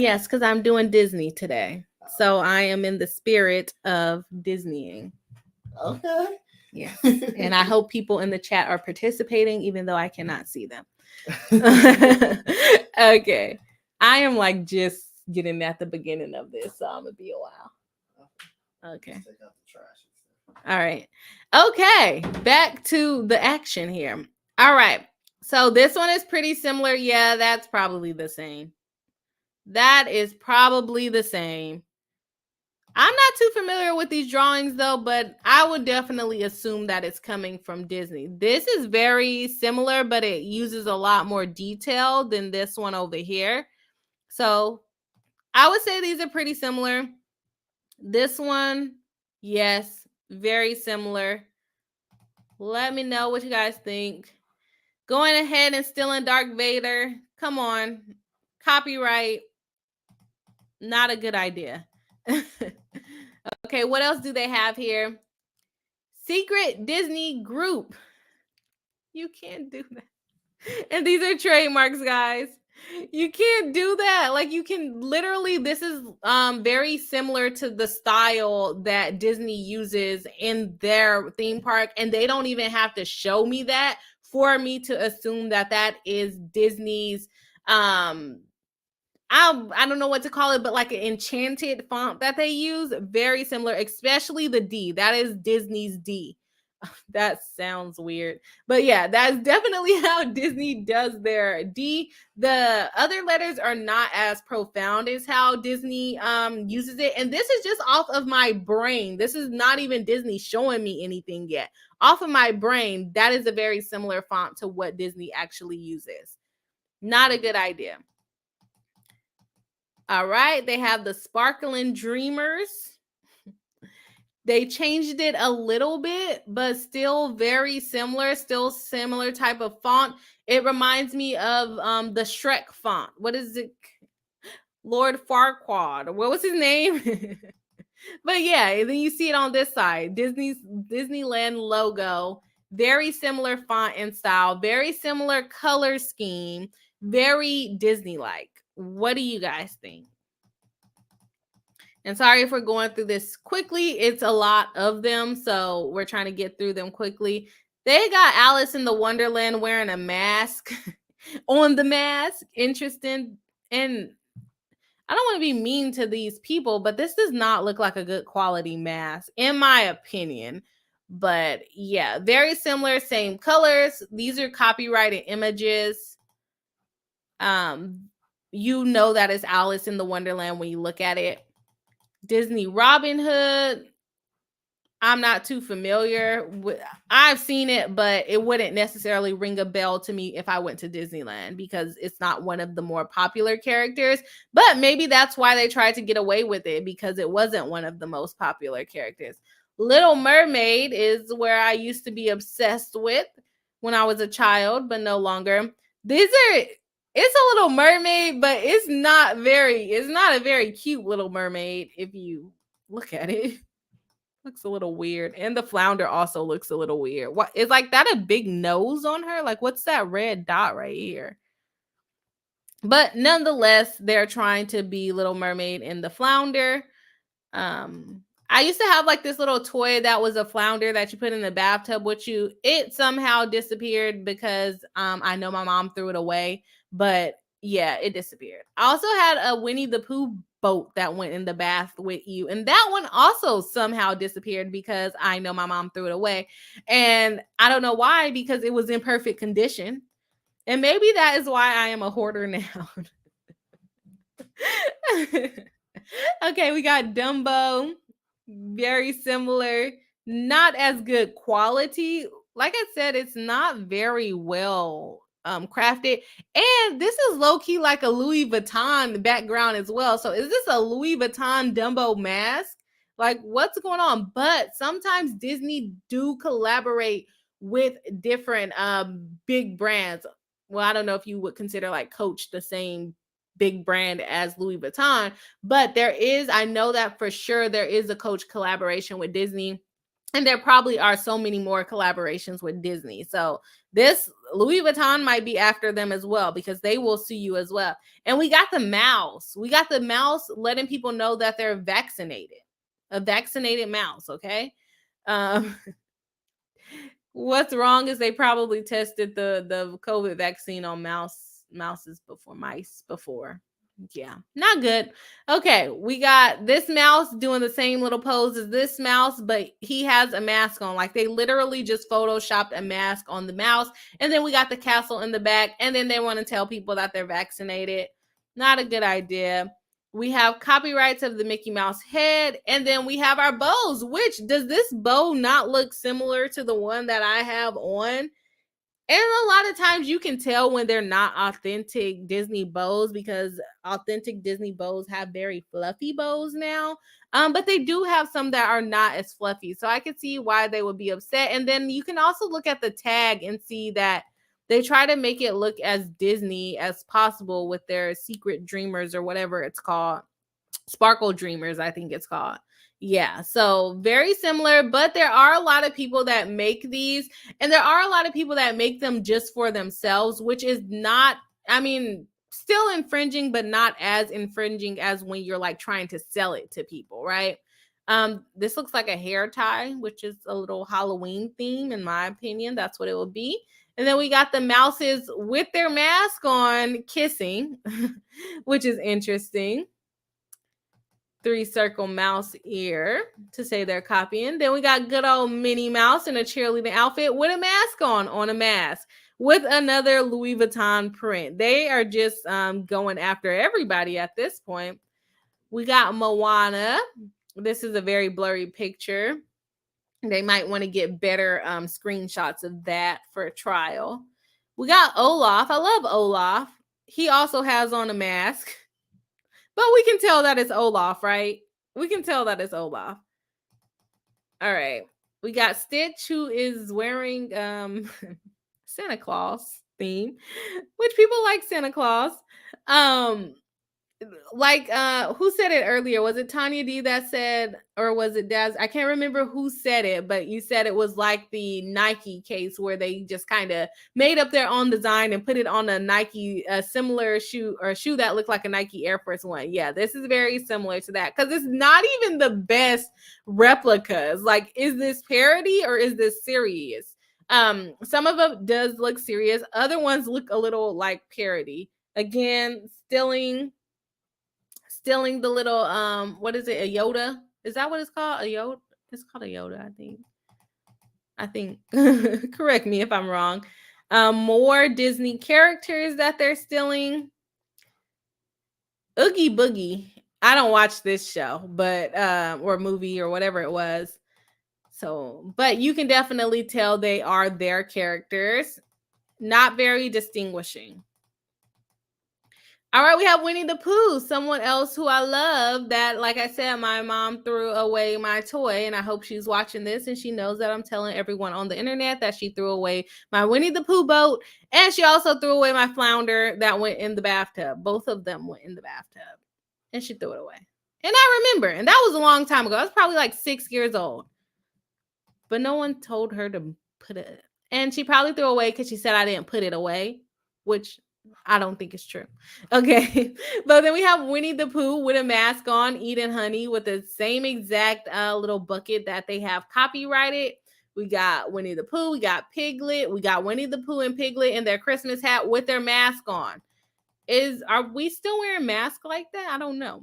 Yes, because I'm doing Disney today. So I am in the spirit of Disneying. Okay. Yes. And I hope people in the chat are participating, even though I cannot see them. Okay. I am like just getting at the beginning of this, so I'm gonna be a while. Okay. Take out the trash. All right. Okay. Back to the action here. All right. So this one is pretty similar. Yeah, that's probably the same. That is probably the same. I'm not too familiar with these drawings though, but I would definitely assume that it's coming from Disney. This is very similar, but it uses a lot more detail than this one over here. So I would say these are pretty similar. This one, yes, very similar. Let me know what you guys think. Going ahead and stealing Darth Vader. Come on. Copyright. Not a good idea. Okay, what else do they have here? Secret Disney group. You can't do that. And these are trademarks, guys. You can't do that. Like you can literally, this is very similar to the style that Disney uses in their theme park, and they don't even have to show me that for me to assume that that is Disney's I don't know what to call it, but like an enchanted font that they use. Very similar, especially the D. That is Disney's D. That sounds weird. But yeah, that's definitely how Disney does their D. The other letters are not as profound as how Disney uses it. And this is just off of my brain. This is not even Disney showing me anything yet. Off of my brain, that is a very similar font to what Disney actually uses. Not a good idea. All right, they have the Sparkling Dreamers. They changed it a little bit, but still very similar, still similar type of font. It reminds me of the Shrek font. What is it? Lord Farquaad. What was his name? But yeah, then you see it on this side. Disneyland logo. Very similar font and style. Very similar color scheme. Very Disney-like. What do you guys think? And sorry if we're going through this quickly. It's a lot of them, so we're trying to get through them quickly. They got Alice in the Wonderland wearing a mask on the mask. Interesting. And I don't want to be mean to these people, but this does not look like a good quality mask, in my opinion. But yeah, very similar, same colors. These are copyrighted images. You know that it's Alice in the Wonderland when you look at it. Disney Robin Hood, I'm not too familiar with. I've seen it, but it wouldn't necessarily ring a bell to me if I went to Disneyland because it's not one of the more popular characters. But maybe that's why they tried to get away with it, because it wasn't one of the most popular characters. Little Mermaid is where I used to be obsessed with when I was a child, but no longer. It's a Little Mermaid, but it's not a very cute Little Mermaid if you look at it. Looks a little weird. And the flounder also looks a little weird. What is like that a big nose on her? Like, what's that red dot right here? But nonetheless, they're trying to be Little Mermaid and the flounder. I used to have like this little toy that was a flounder that you put in the bathtub with you. It somehow disappeared because I know my mom threw it away, but yeah, it disappeared. I also had a Winnie the Pooh boat that went in the bath with you, and that one also somehow disappeared because I know my mom threw it away, and I don't know why, because it was in perfect condition. And maybe that is why I am a hoarder now. Okay, we got Dumbo. Very similar, not as good quality. Like I said, it's not very well crafted. And this is low-key like a Louis Vuitton background as well. So is this a Louis Vuitton Dumbo mask? Like, what's going on? But sometimes Disney do collaborate with different big brands. Well, I don't know if you would consider like Coach the same big brand as Louis Vuitton, but I know that for sure there is a Coach collaboration with Disney, and there probably are so many more collaborations with Disney. So this Louis Vuitton might be after them as well, because they will sue you as well. And we got the mouse. We got the mouse letting people know that they're vaccinated. A vaccinated mouse, okay? What's wrong is they probably tested the COVID vaccine on mice before. Yeah, not good. Okay, we got this mouse doing the same little pose as this mouse, but he has a mask on. Like, they literally just photoshopped a mask on the mouse. And then we got the castle in the back, and then they want to tell people that they're vaccinated. Not a good idea. We have copyrights of the Mickey Mouse head, and then we have our bows. Which, does this bow not look similar to the one that I have on? And a lot of times you can tell when they're not authentic Disney bows, because authentic Disney bows have very fluffy bows now. But they do have some that are not as fluffy. So I can see why they would be upset. And then you can also look at the tag and see that they try to make it look as Disney as possible with their Secret Dreamers or whatever it's called. Sparkle Dreamers, I think it's called. Yeah, so very similar, but there are a lot of people that make these, and there are a lot of people that make them just for themselves, which is not, I mean, still infringing, but not as infringing as when you're like trying to sell it to people, right? This looks like a hair tie, which is a little Halloween theme, in my opinion. That's what it will be. And then we got the mouses with their mask on kissing, which is interesting. 3-circle mouse ear to say they're copying. Then we got good old Minnie Mouse in a cheerleading outfit with a mask on a mask with another Louis Vuitton print. They are just going after everybody at this point. We got Moana. This is a very blurry picture. They might want to get better screenshots of that for a trial. We got Olaf. I love Olaf. He also has on a mask. But we can tell that it's Olaf, right? We can tell that it's Olaf. All right. We got Stitch, who is wearing Santa Claus theme, which people like Santa Claus. Who said it earlier? Was it Tanya D that said, or was it Daz? I can't remember who said it, but you said it was like the Nike case where they just kind of made up their own design and put it on a Nike, a similar shoe, or a shoe that looked like a Nike Air Force One. Yeah, this is very similar to that, because it's not even the best replicas. Like, is this parody or is this serious? Some of it does look serious. Other ones look a little like parody. Again, stealing the little what is it, a Yoda? Is that what it's called? A Yoda? It's called a Yoda, I think. I think. Correct me if I'm wrong. More Disney characters that they're stealing. Oogie Boogie. I don't watch this show, but or movie or whatever it was. So, but you can definitely tell they are their characters. Not very distinguishing. All right, we have Winnie the Pooh, someone else who I love that, like I said, my mom threw away my toy, and I hope she's watching this and she knows that I'm telling everyone on the internet that she threw away my Winnie the Pooh boat, and she also threw away my flounder that went in the bathtub. Both of them went in the bathtub, and she threw it away. And I remember, and that was a long time ago. I was probably like 6 years old, but no one told her to put it, and she probably threw it away because she said I didn't put it away, which I don't think it's true. Okay. But then we have Winnie the Pooh with a mask on, eating honey with the same exact little bucket that they have copyrighted. We got Winnie the Pooh. We got Piglet. We got Winnie the Pooh and Piglet in their Christmas hat with their mask on. Are we still wearing masks like that? I don't know.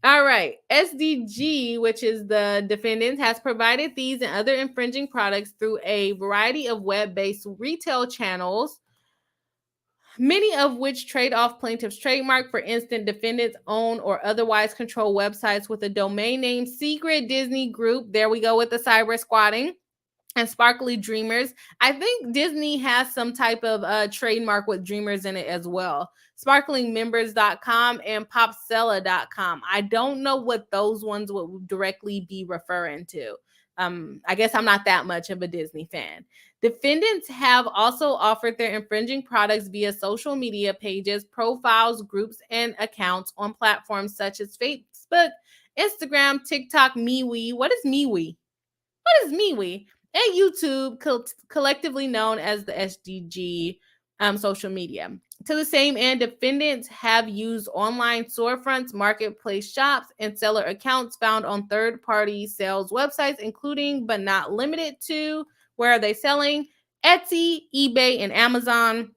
All right. SDG, which is the defendant, has provided these and other infringing products through a variety of web-based retail channels, many of which trade off plaintiff's trademark. For instance, defendants own or otherwise control websites with a domain name Secret Disney Group. There we go with the cyber squatting. And Sparkly Dreamers. I think Disney has some type of trademark with Dreamers in it as well. Sparklingmembers.com and Popsella.com. I don't know what those ones would directly be referring to. I guess I'm not that much of a Disney fan. Defendants have also offered their infringing products via social media pages, profiles, groups, and accounts on platforms such as Facebook, Instagram, TikTok, MeWe. What is MeWe? What is MeWe? And YouTube, collectively known as the SDG social media. To the same end, defendants have used online storefronts, marketplace shops, and seller accounts found on third-party sales websites, including but not limited to, where are they selling? Etsy, eBay, and Amazon,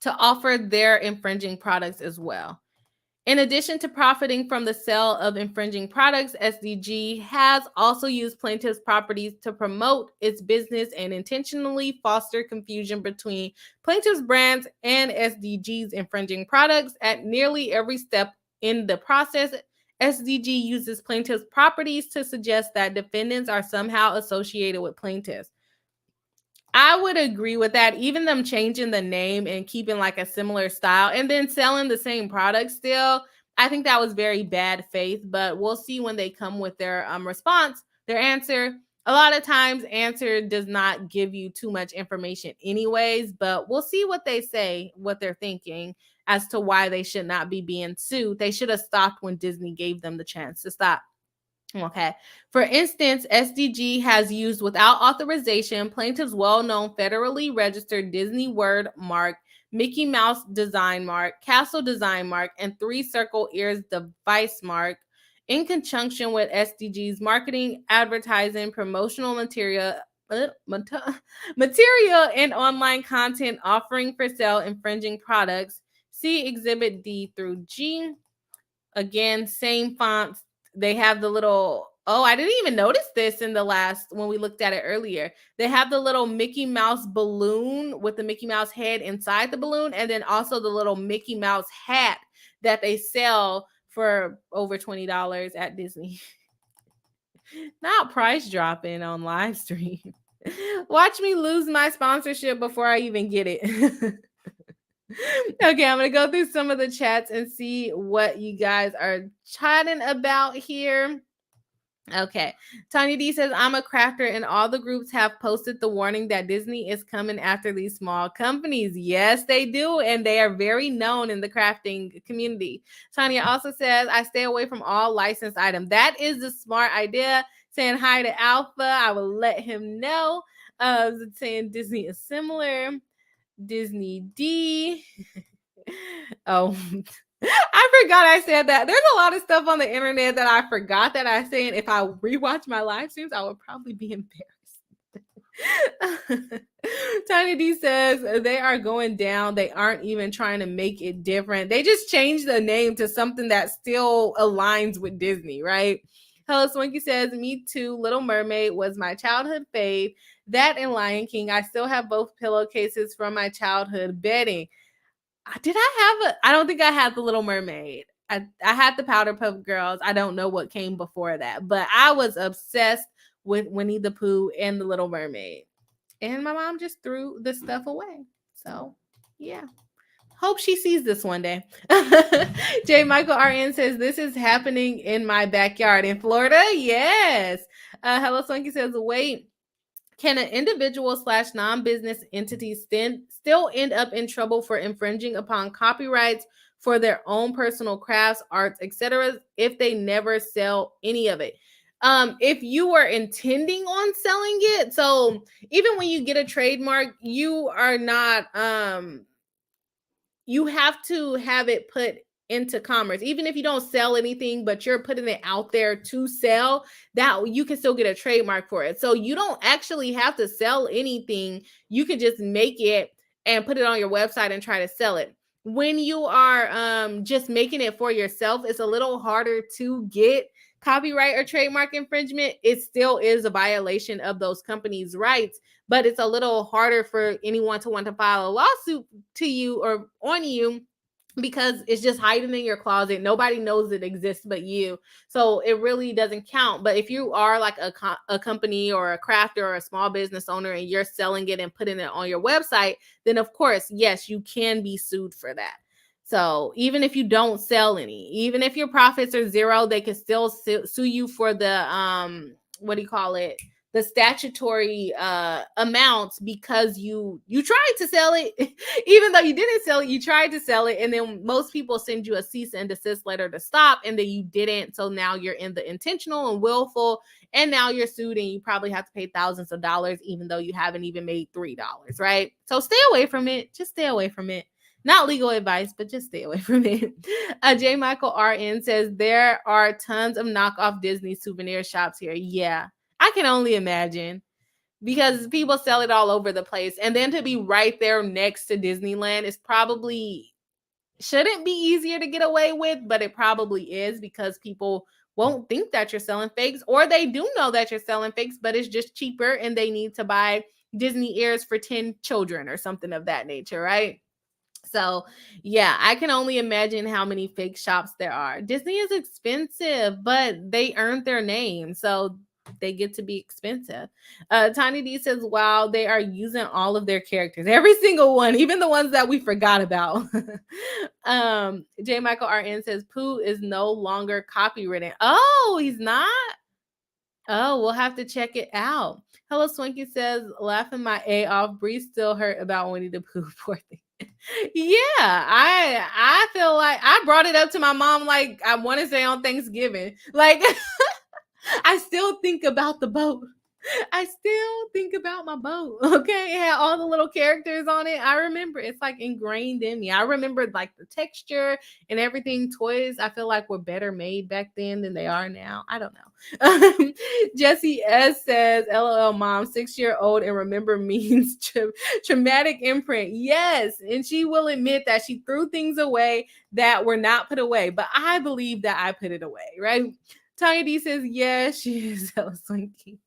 to offer their infringing products as well. In addition to profiting from the sale of infringing products, SDG has also used plaintiffs' properties to promote its business and intentionally foster confusion between plaintiffs' brands and SDG's infringing products. At nearly every step in the process, SDG uses plaintiffs' properties to suggest that defendants are somehow associated with plaintiffs. I would agree with that. Even them changing the name and keeping like a similar style and then selling the same product still, I think that was very bad faith, but we'll see when they come with their response, their answer. A lot of times answer does not give you too much information anyways, but we'll see what they say, what they're thinking as to why they should not be being sued. They should have stopped when Disney gave them the chance to stop. Okay. For instance, SDG has used without authorization plaintiff's well-known federally registered Disney word mark, Mickey Mouse design mark, Castle design mark, and 3 circle ears device mark in conjunction with SDG's marketing, advertising, promotional material, and online content offering for sale infringing products. See Exhibit D through G. Again, same fonts. They have the little, I didn't even notice this in the last, when we looked at it earlier. They have the little Mickey Mouse balloon with the Mickey Mouse head inside the balloon, and then also the little Mickey Mouse hat that they sell for over $20 at Disney. Not price dropping on live stream. Watch me lose my sponsorship before I even get it. Okay, I'm going to go through some of the chats and see what you guys are chatting about here. Okay, Tanya D says, I'm a crafter and all the groups have posted the warning that Disney is coming after these small companies. Yes, they do, and they are very known in the crafting community. Tanya also says, I stay away from all licensed items. That is a smart idea. Saying hi to Alpha, I will let him know. Saying Disney is similar. Disney D. Oh, I forgot I said that. There's a lot of stuff on the internet that I forgot that I said. If I rewatch my live streams, I would probably be embarrassed. Tiny D says they are going down. They aren't even trying to make it different. They just changed the name to something that still aligns with Disney, right? Hello Swanky says, me too. Little Mermaid was my childhood fave. That and Lion King. I still have both pillowcases from my childhood bedding. Did I have I don't think I had the Little Mermaid. I had the Powder Puff Girls. I don't know what came before that, but I was obsessed with Winnie the Pooh and the Little Mermaid. And my mom just threw the stuff away. So, yeah. Hope she sees this one day. J. Michael RN says, this is happening in my backyard in Florida. Yes. Hello Swanky says, wait. Can an individual / non-business entity still end up in trouble for infringing upon copyrights for their own personal crafts, arts, etc., if they never sell any of it? If you were intending on selling it, so even when you get a trademark, you are not you have to have it put into commerce. Even if you don't sell anything, but you're putting it out there to sell, that you can still get a trademark for it. So you don't actually have to sell anything. You can just make it and put it on your website and try to sell it. When you are just making it for yourself, it's a little harder to get copyright or trademark infringement. It still is a violation of those companies' rights, but it's a little harder for anyone to want to file a lawsuit to you or on you because it's just hiding in your closet. Nobody knows it exists but you. So it really doesn't count. But if you are like a company or a crafter or a small business owner and you're selling it and putting it on your website, then of course, yes, you can be sued for that. So even if you don't sell any, even if your profits are zero, they can still sue you for the the statutory amounts because you tried to sell it. Even though you didn't sell it, you tried to sell it, and then most people send you a cease and desist letter to stop, and then you didn't. So now you're in the intentional and willful, and now you're sued, and you probably have to pay thousands of dollars, even though you haven't even made $3, right? So stay away from it. Just stay away from it. Not legal advice, but just stay away from it. J. Michael RN says, there are tons of knockoff Disney souvenir shops here. Yeah, I can only imagine because people sell it all over the place. And then to be right there next to Disneyland is probably shouldn't be easier to get away with, but it probably is because people won't think that you're selling fakes, or they do know that you're selling fakes, but it's just cheaper and they need to buy Disney ears for 10 children or something of that nature, right? So, yeah, I can only imagine how many fake shops there are. Disney is expensive, but they earned their name, so they get to be expensive. Tiny D says, wow, they are using all of their characters, every single one, even the ones that we forgot about. J. Michael RN says, Pooh is no longer copywritten. Oh, he's not? Oh, we'll have to check it out. Hello, Swanky says, laughing my A off. Bree still hurt about Winnie the Pooh. Poor thing. Yeah, I feel like I brought it up to my mom, like I want to say on Thanksgiving. Like I still think about the boat. I still think about my boat. Okay, it had all the little characters on it. I remember it's like ingrained in me. I remember like the texture and everything. Toys, I feel like were better made back then than they are now. I don't know. Jesse S says, LOL mom, 6-year-old and remember means traumatic imprint. Yes, and she will admit that she threw things away that were not put away, but I believe that I put it away, right? Tanya D says, yeah, she is so swanky.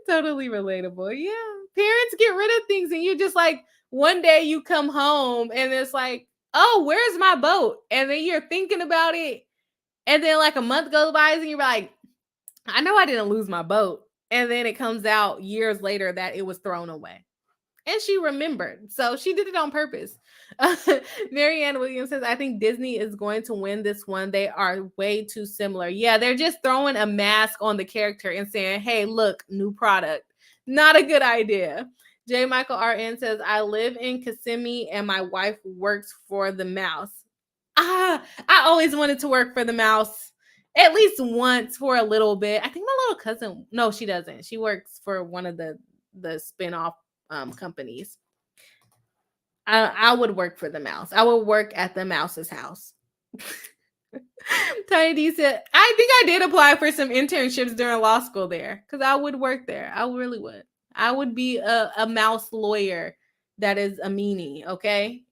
Totally relatable. Yeah. Parents get rid of things and you just like one day you come home and it's like, oh, where's my boat? And then you're thinking about it. And then like a month goes by and you're like, I know I didn't lose my boat. And then it comes out years later that it was thrown away. And she remembered. So she did it on purpose. Marianne Williams says, I think Disney is going to win this one. They are way too similar. Yeah, they're just throwing a mask on the character and saying, hey, look, new product. Not a good idea. J. Michael RN says, I live in Kissimmee and my wife works for the mouse. I always wanted to work for the mouse. At least once for a little bit. I think my little cousin, no, she doesn't. She works for one of the spinoff companies. I would work for the mouse. I would work at the mouse's house. Tiny D said, I think I did apply for some internships during law school there because I would work there. I really would. I would be a mouse lawyer that is a meanie, okay?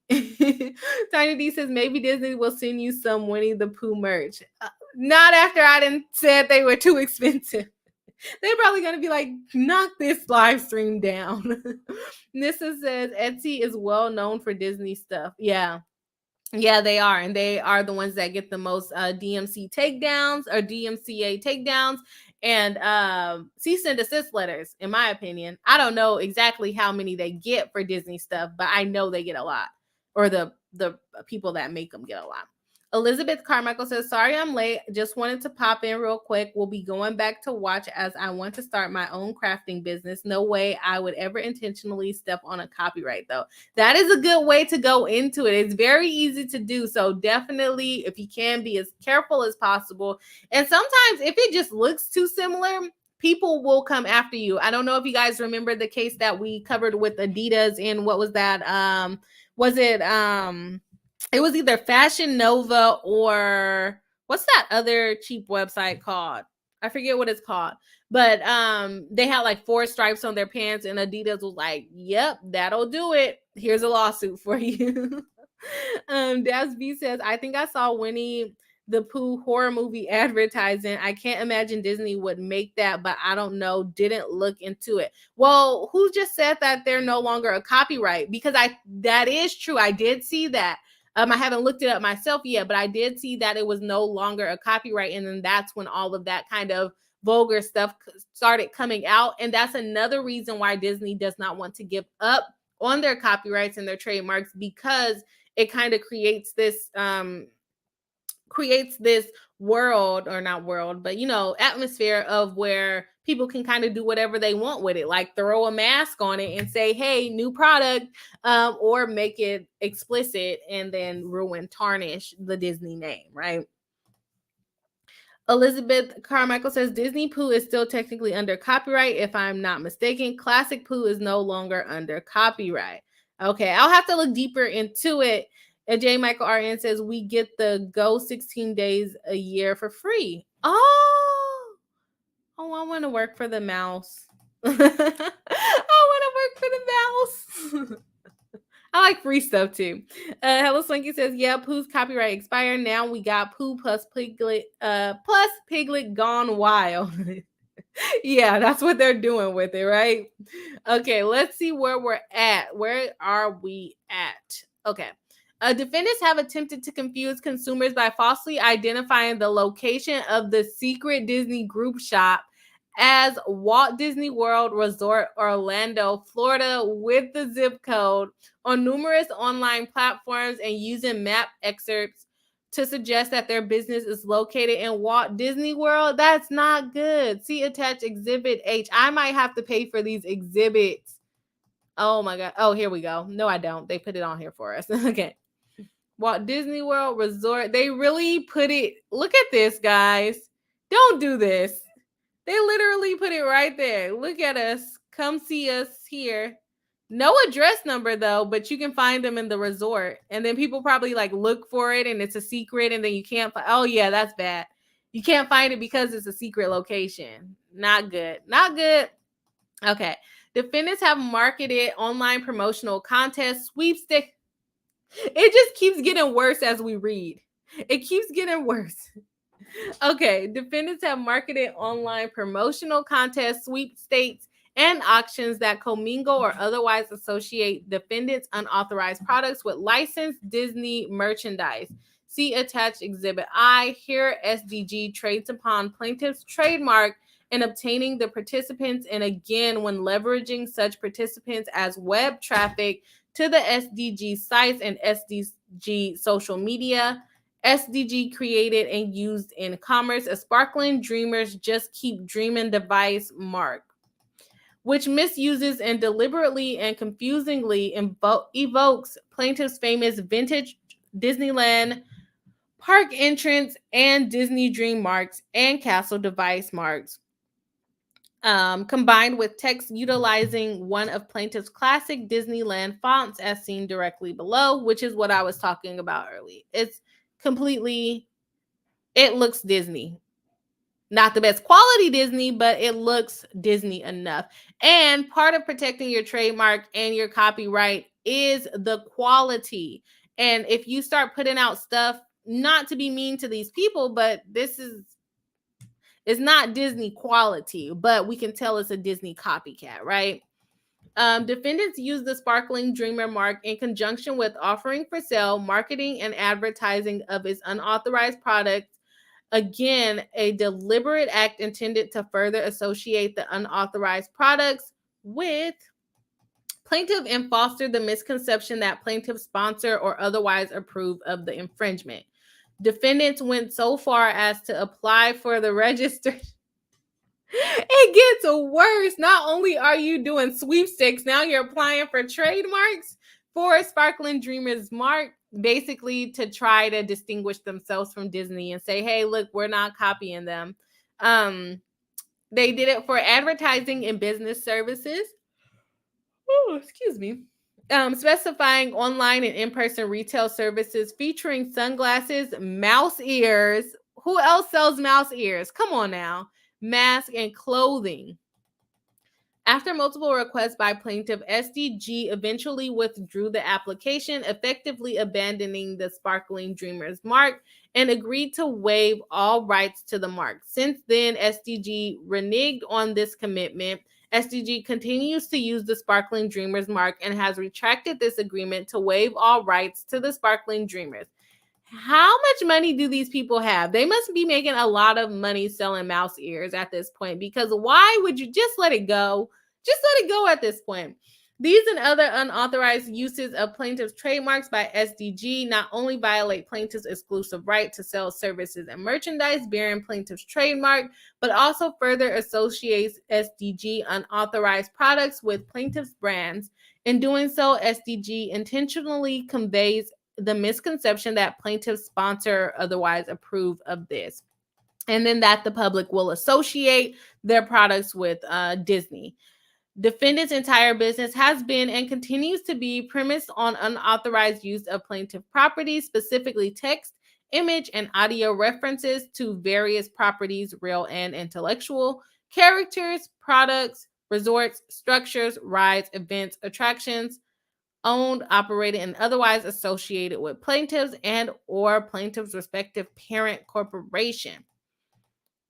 Tiny D says, maybe Disney will send you some Winnie the Pooh merch. Not after I didn't said they were too expensive. They're probably going to be like, knock this live stream down. Nissa says Etsy is well known for Disney stuff. Yeah. Yeah, they are. And they are the ones that get the most DMC takedowns or DMCA takedowns and cease and desist letters, in my opinion. I don't know exactly how many they get for Disney stuff, but I know they get a lot, or the people that make them get a lot. Elizabeth Carmichael says, sorry I'm late. Just wanted to pop in real quick. We'll be going back to watch as I want to start my own crafting business. No way I would ever intentionally step on a copyright, though. That is a good way to go into it. It's very easy to do. So definitely, if you can, be as careful as possible. And sometimes if it just looks too similar, people will come after you. I don't know if you guys remember the case that we covered with Adidas and what was that? It was either Fashion Nova or what's that other cheap website called? I forget what it's called. But they had like 4 stripes on their pants, and Adidas was like, yep, that'll do it. Here's a lawsuit for you. Dabs B says, I think I saw Winnie the Pooh horror movie advertising. I can't imagine Disney would make that, but I don't know. Didn't look into it. Well, who just said that they're no longer a copyright? Because that is true. I did see that. I haven't looked it up myself yet, but I did see that it was no longer a copyright. And then that's when all of that kind of vulgar stuff started coming out. And that's another reason why Disney does not want to give up on their copyrights and their trademarks, because it kind of creates this world, or not world, but atmosphere of where people can kind of do whatever they want with it, like throw a mask on it and say, hey, new product, or make it explicit and then tarnish the Disney name, right? Elizabeth Carmichael says Disney Pooh is still technically under copyright, if I'm not mistaken. Classic Pooh is no longer under copyright. Okay, I'll have to look deeper into it. And J. Michael RN says we get the Go 16 days a year for free. Oh, I want to work for the mouse. I want to work for the mouse. I like free stuff too. Hello Slinky says, yeah, Pooh's copyright expired. Now we got Pooh plus Piglet gone wild. Yeah, that's what they're doing with it, right? Okay, let's see where we're at. Where are we at? Okay. Defendants have attempted to confuse consumers by falsely identifying the location of the secret Disney group shop as Walt Disney World Resort, Orlando, Florida, with the zip code on numerous online platforms and using map excerpts to suggest that their business is located in Walt Disney World. That's not good. See attached Exhibit H. I might have to pay for these exhibits. Oh my God. Oh, here we go. No, I don't. They put it on here for us. Okay. Walt Disney World Resort. They really put it. Look at this, guys. Don't do this. They literally put it right there. Look at us. Come see us here. No address number though, but you can find them in the resort. And then people probably like look for it and it's a secret and then you can't find. Oh yeah, that's bad. You can't find it because it's a secret location. Not good. Not good. Okay. Defendants have marketed online promotional contest sweepstakes. It just keeps getting worse as we read. It keeps getting worse. Okay, defendants have marketed online promotional contests, sweepstakes, and auctions that commingle or otherwise associate defendants' unauthorized products with licensed Disney merchandise. See attached Exhibit I. Here, SDG trades upon plaintiff's trademark in obtaining the participants, and again, when leveraging such participants as web traffic to the SDG sites and SDG social media. SDG created and used in commerce a sparkling dreamers just keep dreaming device mark, which misuses and deliberately and confusingly evokes plaintiff's famous vintage Disneyland park entrance and Disney dream marks and castle device marks. Combined with text utilizing one of plaintiff's classic Disneyland fonts as seen directly below, which is what I was talking about earlier. It's completely, it looks Disney. Not the best quality Disney, but it looks Disney enough. And part of protecting your trademark and your copyright is the quality. And if you start putting out stuff, not to be mean to these people, but this is, It's not Disney quality, but we can tell it's a Disney copycat, right? Defendants use the Sparkling Dreamer mark in conjunction with offering for sale, marketing, and advertising of its unauthorized products. Again, a deliberate act intended to further associate the unauthorized products with plaintiff and foster the misconception that plaintiff sponsor or otherwise approve of the infringement. Defendants went so far as to apply for the register. It gets worse. Not only are you doing sweepstakes, now you're applying for trademarks for Sparkling Dreamer's mark, basically to try to distinguish themselves from Disney and say, hey, look, we're not copying them. They did it for advertising and business services. Oh, excuse me. Specifying online and in-person retail services featuring sunglasses, mouse ears. Who else sells mouse ears? Come on now. Mask and clothing. After multiple requests by plaintiff, SDG eventually withdrew the application, effectively abandoning the Sparkling Dreamer's mark and agreed to waive all rights to the mark. Since then, SDG reneged on this commitment. SDG continues to use the Sparkling Dreamers mark and has retracted this agreement to waive all rights to the Sparkling Dreamers. How much money do these people have? They must be making a lot of money selling mouse ears at this point, because why would you just let it go? Just let it go at this point. These and other unauthorized uses of plaintiff's trademarks by SDG not only violate plaintiff's exclusive right to sell services and merchandise bearing plaintiff's trademark, but also further associates SDG unauthorized products with plaintiff's brands. In doing so, SDG intentionally conveys the misconception that plaintiffs sponsor otherwise approve of this, and then that the public will associate their products with Disney. Defendant's entire business has been and continues to be premised on unauthorized use of plaintiff property, specifically text, image, and audio references to various properties, real and intellectual, characters, products, resorts, structures, rides, events, attractions, owned, operated, and otherwise associated with plaintiffs and or plaintiff's respective parent corporation.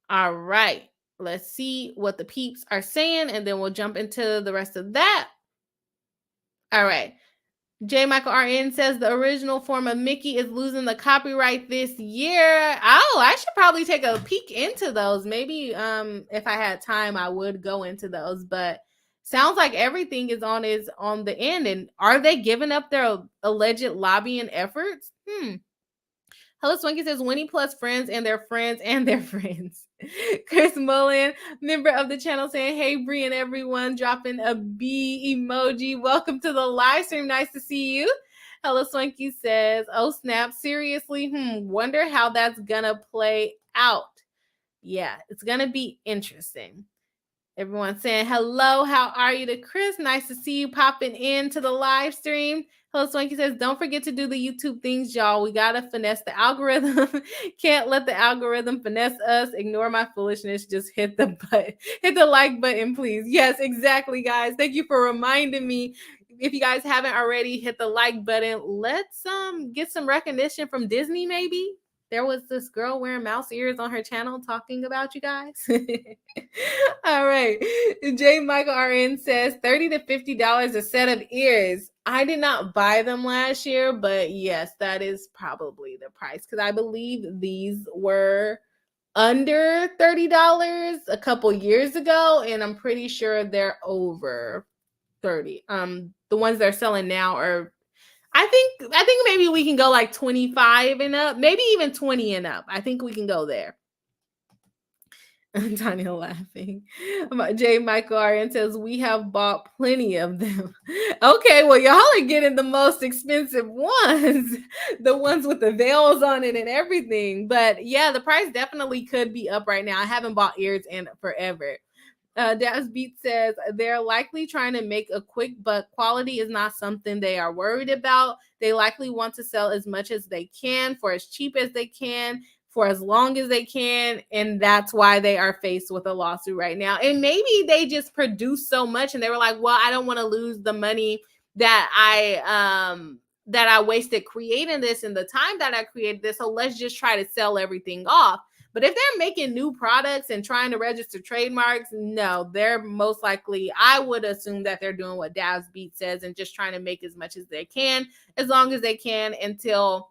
All right, let's see what the peeps are saying, and then we'll jump into the rest of that. All right. J. Michael RN says the original form of Mickey is losing the copyright this year. Oh, I should probably take a peek into those. Maybe if I had time, I would go into those, but sounds like everything is on the end. And are they giving up their alleged lobbying efforts? Hello Swanky says Winnie plus friends and their friends and their friends. Chris Mullen, member of the channel, saying, hey, Bri and everyone, dropping a B emoji. Welcome to the live stream. Nice to see you. Hello Swanky says, oh, snap. Seriously? Wonder how that's going to play out. Yeah, it's going to be interesting. Everyone saying hello. How are you to Chris? Nice to see you popping into the live stream. Hello, Swanky says, don't forget to do the YouTube things, y'all. We got to finesse the algorithm. Can't let the algorithm finesse us. Ignore my foolishness. Just hit the button. Hit the like button, please. Yes, exactly, guys. Thank you for reminding me. If you guys haven't already, hit the like button. Let's get some recognition from Disney, maybe. There was this girl wearing mouse ears on her channel talking about you guys. All right. J. Michael RN says $30 to $50 a set of ears. I did not buy them last year, but yes, that is probably the price, because I believe these were under $30 a couple years ago, and I'm pretty sure they're over 30. The ones they're selling now are, I think maybe we can go like 25 and up, maybe even 20 and up. I think we can go there. Tanya laughing. J. Michael RN says, we have bought plenty of them. Okay, well, y'all are getting the most expensive ones, the ones with the veils on it and everything. But yeah, the price definitely could be up right now. I haven't bought ears in forever. Das Beat says they're likely trying to make a quick buck. Quality is not something they are worried about. They likely want to sell as much as they can for as cheap as they can, for as long as they can, and that's why they are faced with a lawsuit right now. And maybe they just produce so much and they were like, well, I don't want to lose the money that I wasted creating this and the time that I created this, so let's just try to sell everything off. But if they're making new products and trying to register trademarks, no, they're most likely, I would assume that they're doing what Dav's Beat says and just trying to make as much as they can, as long as they can, until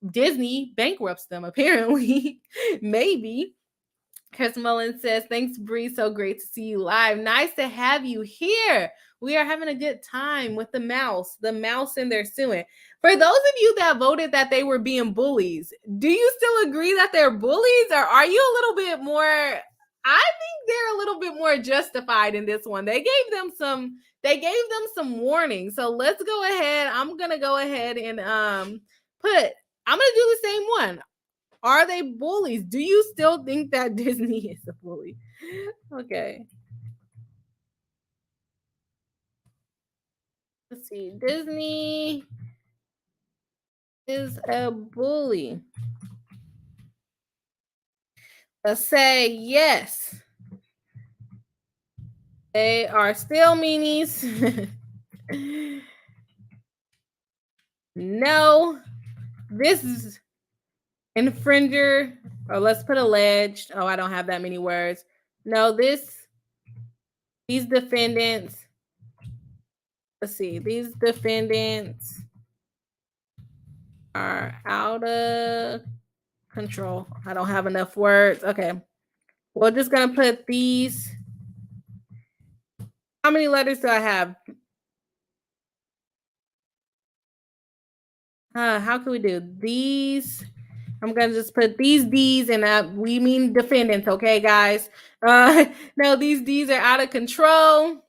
Disney bankrupts them, apparently. Maybe. Chris Mullen says, thanks, Bree. So great to see you live. Nice to have you here. We are having a good time with the mouse and their suing. For those of you that voted that they were being bullies, do you still agree that they're bullies, or are you a little bit more? I think they're a little bit more justified in this one. They gave them some warning. So let's go ahead. I'm gonna go ahead and I'm gonna do the same one. Are they bullies? Do you still think that Disney is a bully? Okay. Let's see. Disney is a bully. Let's say yes. They are still meanies. No. This is infringer, or let's put alleged. Oh, I don't have that many words. No, these defendants. Let's see. These defendants are out of control. I don't have enough words. Okay. We're just going to put these. How many letters do I have? How can we do these? I'm going to just put these D's, and we mean defendants. Okay, guys. No, these D's are out of control.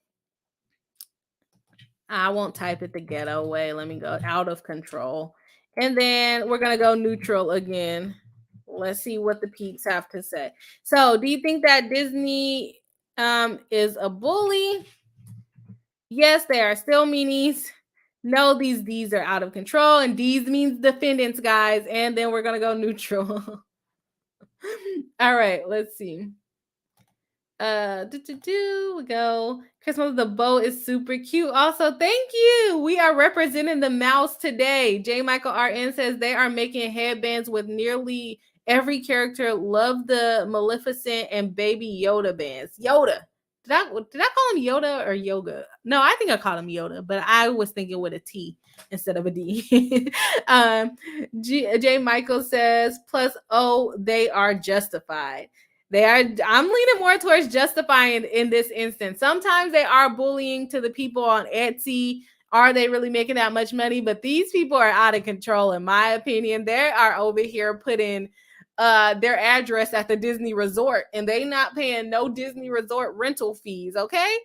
I won't type it the ghetto way. Let me go out of control. And then we're going to go neutral again. Let's see what the peeps have to say. So do you think that Disney is a bully? Yes, they are still meanies. No, these D's are out of control. And D's means defendants, guys. And then we're going to go neutral. All right, let's see. We go. Christmas, the bow is super cute. Also, thank you. We are representing the mouse today. J. Michael RN says they are making headbands with nearly every character. Love the Maleficent and Baby Yoda bands. Yoda. Did I call him Yoda or Yoga? No, I think I called him Yoda, but I was thinking with a T instead of a D. J. Michael says, plus, oh, they are justified. They are. I'm leaning more towards justifying in this instance. Sometimes they are bullying to the people on Etsy. Are they really making that much money? But these people are out of control, in my opinion. They are over here putting their address at the Disney resort, and they not paying no Disney resort rental fees. Okay.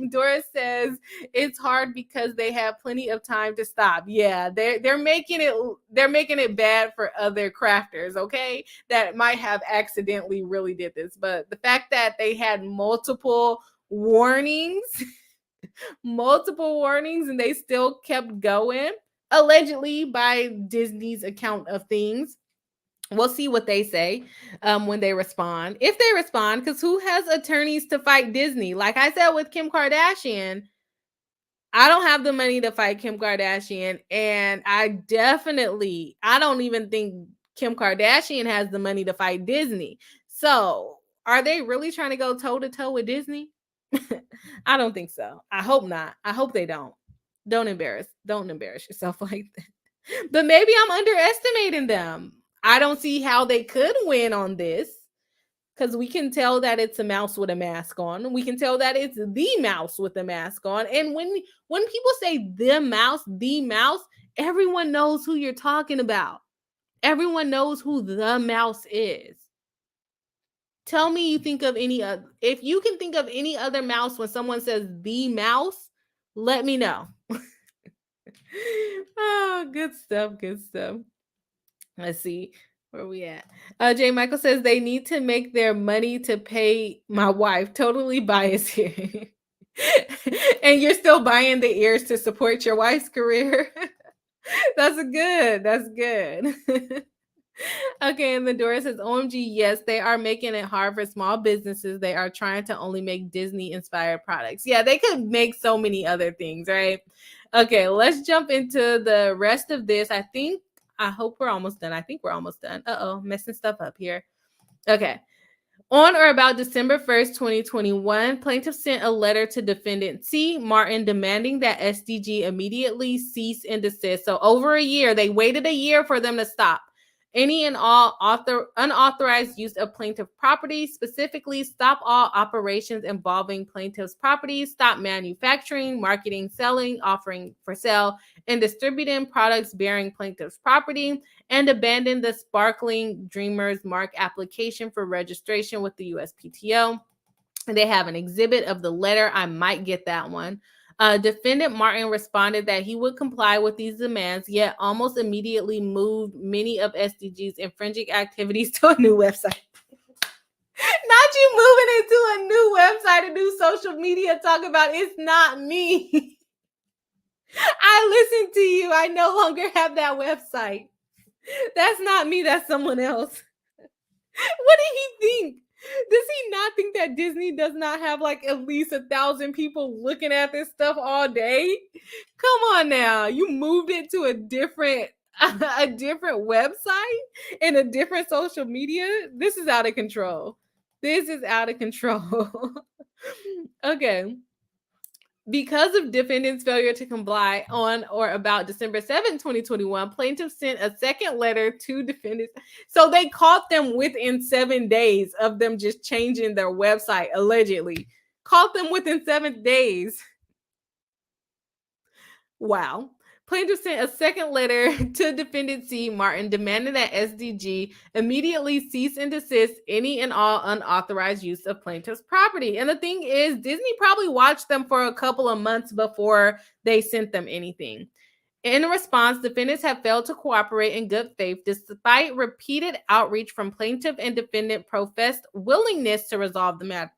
Doris says it's hard because they have plenty of time to stop. Yeah, they're making it bad for other crafters, okay, that might have accidentally really did this. But the fact that they had multiple warnings and they still kept going, allegedly by Disney's account of things. We'll see what they say when they respond. If they respond, because who has attorneys to fight Disney? Like I said with Kim Kardashian, I don't have the money to fight Kim Kardashian. And I don't even think Kim Kardashian has the money to fight Disney. So are they really trying to go toe to toe with Disney? I don't think so. I hope not. I hope they don't. Don't embarrass yourself like that. But maybe I'm underestimating them. I don't see how they could win on this, because we can tell that it's a mouse with a mask on. We can tell that it's the mouse with a mask on. And when people say the mouse, everyone knows who you're talking about. Everyone knows who the mouse is. Tell me you think of any other. If you can think of any other mouse when someone says the mouse, let me know. Oh, good stuff. Let's see where we at. J. Michael says they need to make their money to pay my wife. Totally biased here. And you're still buying the ears to support your wife's career. That's good. Okay, and the Dora says, OMG, yes, they are making it hard for small businesses. They are trying to only make Disney-inspired products. Yeah, they could make so many other things, right? Okay, let's jump into the rest of this. I hope we're almost done. I think we're almost done. Messing stuff up here. Okay. On or about December 1st, 2021, plaintiff sent a letter to defendant C. Martin demanding that SDG immediately cease and desist. So over a year, they waited a year for them to stop any and all unauthorized use of plaintiff property, specifically stop all operations involving plaintiff's property, stop manufacturing, marketing, selling, offering for sale, and distributing products bearing plaintiff's property, and abandon the Sparkling Dreamers mark application for registration with the USPTO. They have an exhibit of the letter. I might get that one. Defendant Martin responded that he would comply with these demands, yet almost immediately moved many of SDG's infringing activities to a new website. Not you moving into a new website, a new social media, talk about it's not me. I listened to you. I no longer have that website. That's not me. That's someone else. What did he think? Does he not think that Disney does not have like at least 1,000 people looking at this stuff all day? Come on now. You moved it to a different website and a different social media. This is out of control. This is out of control. Okay. Because of defendant's failure to comply on or about December 7, 2021, plaintiff sent a second letter to defendants. So they caught them within 7 days of them just changing their website, allegedly. Caught them within 7 days. Wow. Plaintiff sent a second letter to defendant C. Martin demanding that SDG immediately cease and desist any and all unauthorized use of plaintiff's property. And the thing is, Disney probably watched them for a couple of months before they sent them anything. In response, defendants have failed to cooperate in good faith despite repeated outreach from plaintiff and defendant professed willingness to resolve the matter.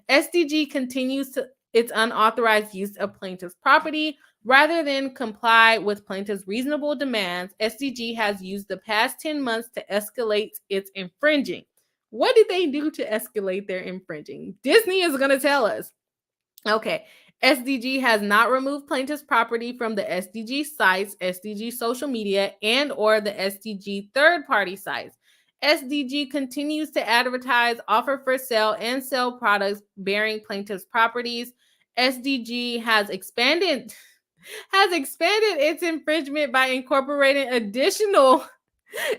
SDG continues to its unauthorized use of plaintiff's property. Rather than comply with plaintiff's reasonable demands, SDG has used the past 10 months to escalate its infringing. What did they do to escalate their infringing? Disney is going to tell us. Okay. SDG has not removed plaintiff's property from the SDG sites, SDG social media, and or the SDG third-party sites. SDG continues to advertise, offer for sale, and sell products bearing plaintiff's properties. SDG has expanded its infringement by incorporating additional.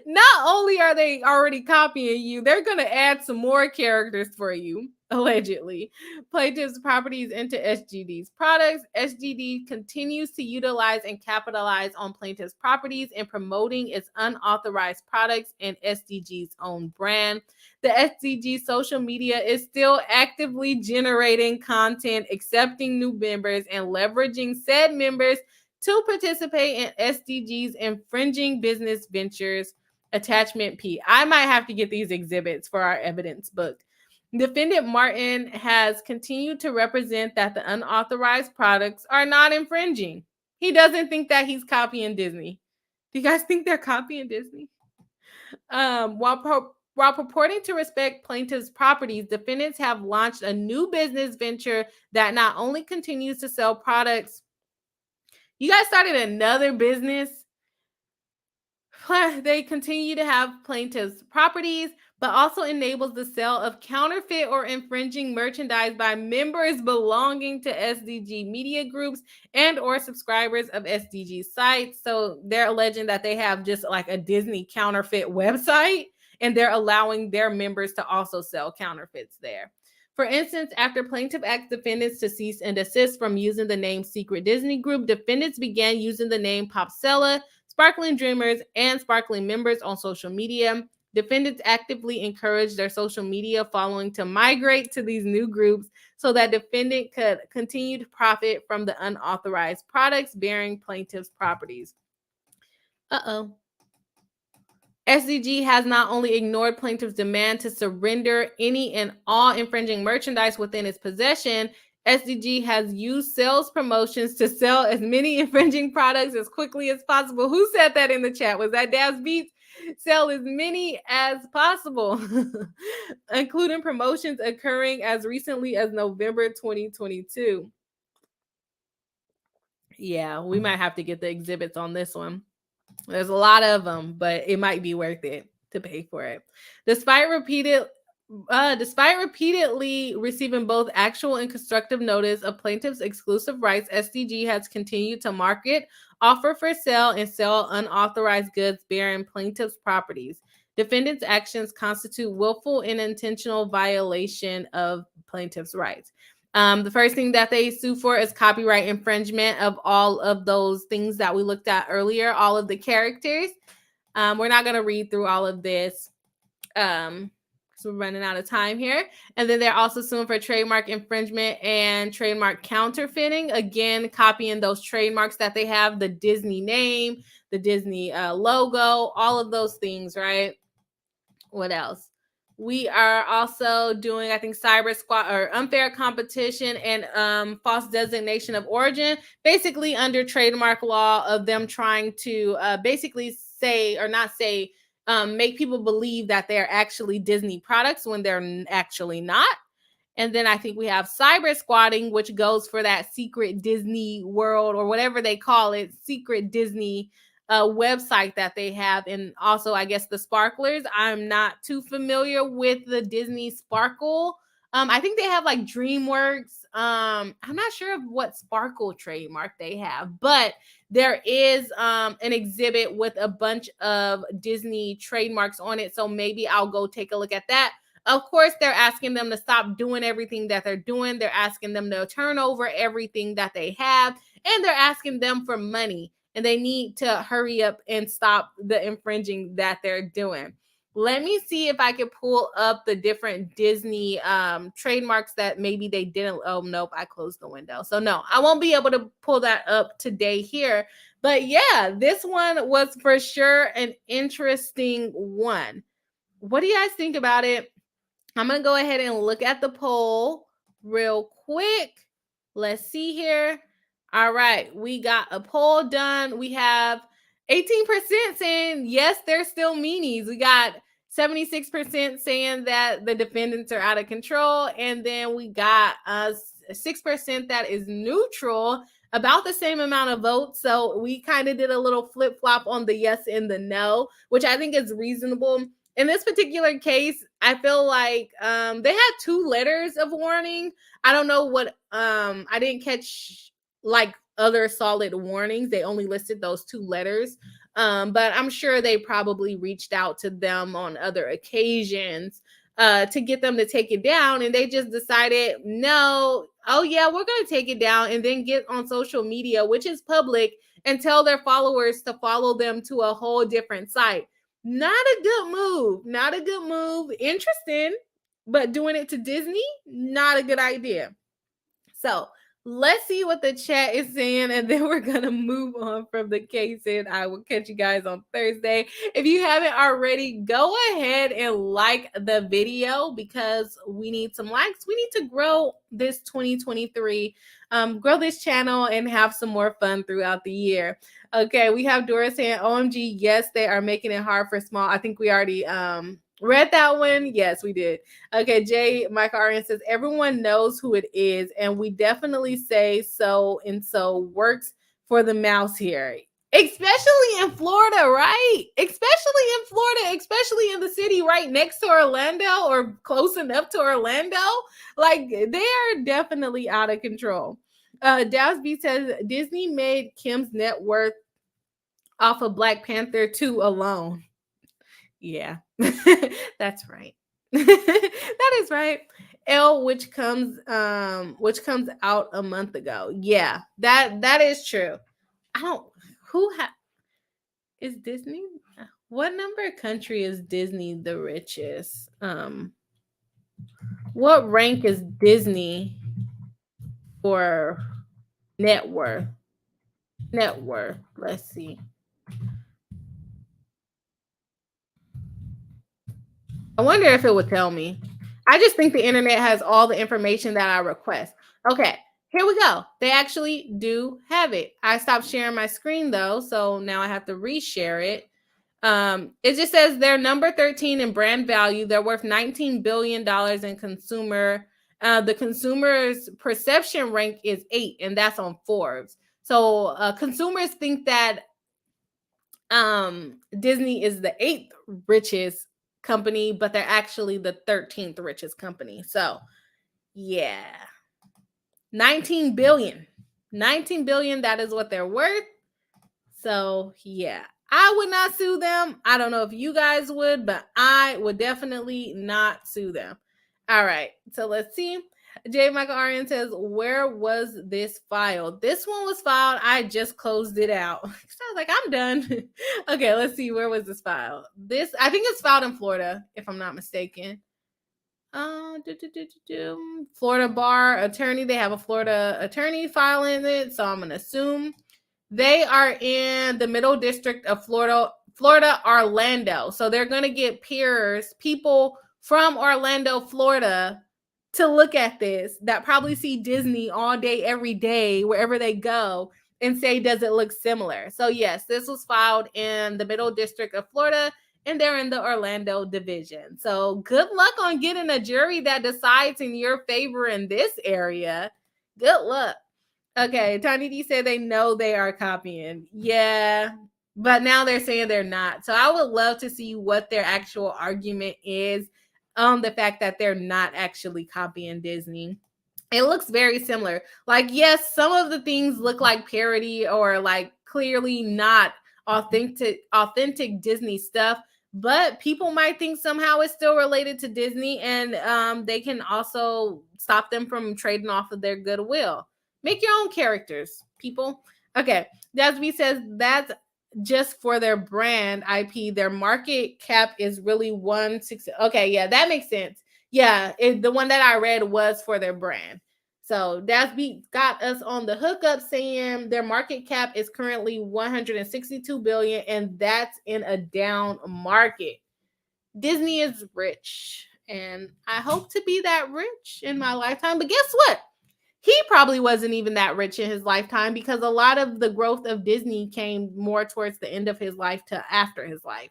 Not only are they already copying you, they're going to add some more characters for you, allegedly. Plaintiff's properties into SGD's products. SGD continues to utilize and capitalize on plaintiff's properties in promoting its unauthorized products and SDG's own brand. The SDG social media is still actively generating content, accepting new members, and leveraging said members to participate in SDG's infringing business ventures. Attachment P. I might have to get these exhibits for our evidence book. Defendant Martin has continued to represent that the unauthorized products are not infringing. He doesn't think that he's copying Disney. Do you guys think they're copying Disney? While purporting to respect plaintiff's properties, defendants have launched a new business venture that not only continues to sell products. You guys started another business. They continue to have plaintiff's properties, but also enables the sale of counterfeit or infringing merchandise by members belonging to SDG media groups and or subscribers of SDG sites. So they're alleging that they have just like a Disney counterfeit website, and they're allowing their members to also sell counterfeits there. For instance, after plaintiff asked defendants to cease and desist from using the name Secret Disney Group, defendants began using the name Popsella, Sparkling Dreamers, and Sparkling Members on social media. Defendants actively encouraged their social media following to migrate to these new groups so that defendant could continue to profit from the unauthorized products bearing plaintiff's properties. SDG has not only ignored plaintiff's demand to surrender any and all infringing merchandise within its possession, SDG has used sales promotions to sell as many infringing products as quickly as possible. Who said that in the chat? Was that Dabs Beats? Sell as many as possible, including promotions occurring as recently as November 2022. Yeah, we might have to get the exhibits on this one. There's a lot of them, but it might be worth it. to pay for it. Despite repeatedly receiving both actual and constructive notice of plaintiff's exclusive rights, SDG has continued to market, offer for sale, and sell unauthorized goods bearing plaintiff's properties. Defendants' actions constitute willful and intentional violation of plaintiff's rights. The first thing that they sue for is copyright infringement of all of those things that we looked at earlier, all of the characters. We're not going to read through all of this because we're running out of time here. And then they're also suing for trademark infringement and trademark counterfeiting. Again, copying those trademarks that they have, the Disney name, the Disney logo, all of those things, right? What else? We are also doing, I think, cyber squat or unfair competition and false designation of origin, basically under trademark law of them trying to basically say or not say, make people believe that they're actually Disney products when they're actually not. And then I think we have cyber squatting, which goes for that secret Disney world or whatever they call it, secret Disney website that they have. And also, I guess, the sparklers. I'm not too familiar with the Disney Sparkle. I think they have like DreamWorks. I'm not sure of what Sparkle trademark they have, but there is an exhibit with a bunch of Disney trademarks on it. So maybe I'll go take a look at that. Of course, they're asking them to stop doing everything that they're doing. They're asking them to turn over everything that they have, and they're asking them for money. And they need to hurry up and stop the infringing that they're doing. Let me see if I can pull up the different Disney trademarks that maybe they didn't. Oh, nope, I closed the window. So no, I won't be able to pull that up today here. But yeah, this one was for sure an interesting one. What do you guys think about it? I'm going to go ahead and look at the poll real quick. Let's see here. All right, we got a poll done. We have 18% saying, yes, they're still meanies. We got 76% saying that the defendants are out of control. And then we got 6% that is neutral, about the same amount of votes. So we kind of did a little flip-flop on the yes and the no, which I think is reasonable. In this particular case, I feel like they had 2 letters of warning. I don't know what, I didn't catch like other solid warnings. They only listed those 2 letters. But I'm sure they probably reached out to them on other occasions to get them to take it down. And they just decided, no, oh yeah, we're going to take it down, and then get on social media, which is public, and tell their followers to follow them to a whole different site. Not a good move. Not a good move. Interesting, but doing it to Disney, not a good idea. So let's see what the chat is saying, and then we're going to move on from the case, and I will catch you guys on Thursday. If you haven't already, go ahead and like the video because we need some likes. We need to grow this 2023, grow this channel and have some more fun throughout the year. Okay, we have Dora saying, OMG, yes, they are making it hard for small. I think we already read that one. Yes, we did. Okay, Jay Mike RN says, everyone knows who it is, and we definitely say so and so works for the mouse here. Especially in Florida, right? Especially in Florida, especially in the city right next to Orlando or close enough to Orlando. Like, they are definitely out of control. Dallas B says, Disney made Kim's net worth off of Black Panther 2 alone. Yeah, that's right. That is right. L, which comes out a month ago. Yeah, that is true. I don't is Disney? What number country is Disney the richest? What rank is Disney for net worth? Net worth. Let's see. I wonder if it would tell me. I just think the internet has all the information that I request. Okay, here we go. They actually do have it. I stopped sharing my screen though, so now I have to reshare it. It just says they're number 13 in brand value. They're worth $19 billion in consumer. The consumer's perception rank is 8, and that's on Forbes. So consumers think that Disney is the 8th richest company, but they're actually the 13th richest company. So, yeah. 19 billion. 19 billion, that is what they're worth. So, yeah. I would not sue them. I don't know if you guys would, but I would definitely not sue them. All right. So, let's see. J. Michael Arian says, where was this filed? This one was filed. I just closed it out. So I was like, I'm done. Okay, let's see. Where was this filed? I think it's filed in Florida, if I'm not mistaken. Florida Bar Attorney. They have a Florida attorney filing it. So I'm going to assume they are in the Middle District of Florida, Orlando. So they're going to get peers, people from Orlando, Florida, to look at this, that probably see Disney all day, every day, wherever they go, and say, does it look similar? So yes, this was filed in the Middle District of Florida, and they're in the Orlando division. So good luck on getting a jury that decides in your favor in this area. Good luck. Okay, Tiny D said they know they are copying. Yeah, but now they're saying they're not. So I would love to see what their actual argument is on the fact that they're not actually copying Disney. It looks very similar. Like, yes, some of the things look like parody or like clearly not authentic Disney stuff, but people might think somehow it's still related to Disney, and they can also stop them from trading off of their goodwill. Make your own characters, people. Okay, Dasby says that's just for their brand IP. Their market cap is really 160. Okay, yeah, that makes sense. Yeah, the one that I read was for their brand. So Dasby got us on the hookup saying their market cap is currently 162 billion, and that's in a down market. Disney is rich, and I hope to be that rich in my lifetime. But guess what? He probably wasn't even that rich in his lifetime, because a lot of the growth of Disney came more towards the end of his life to after his life.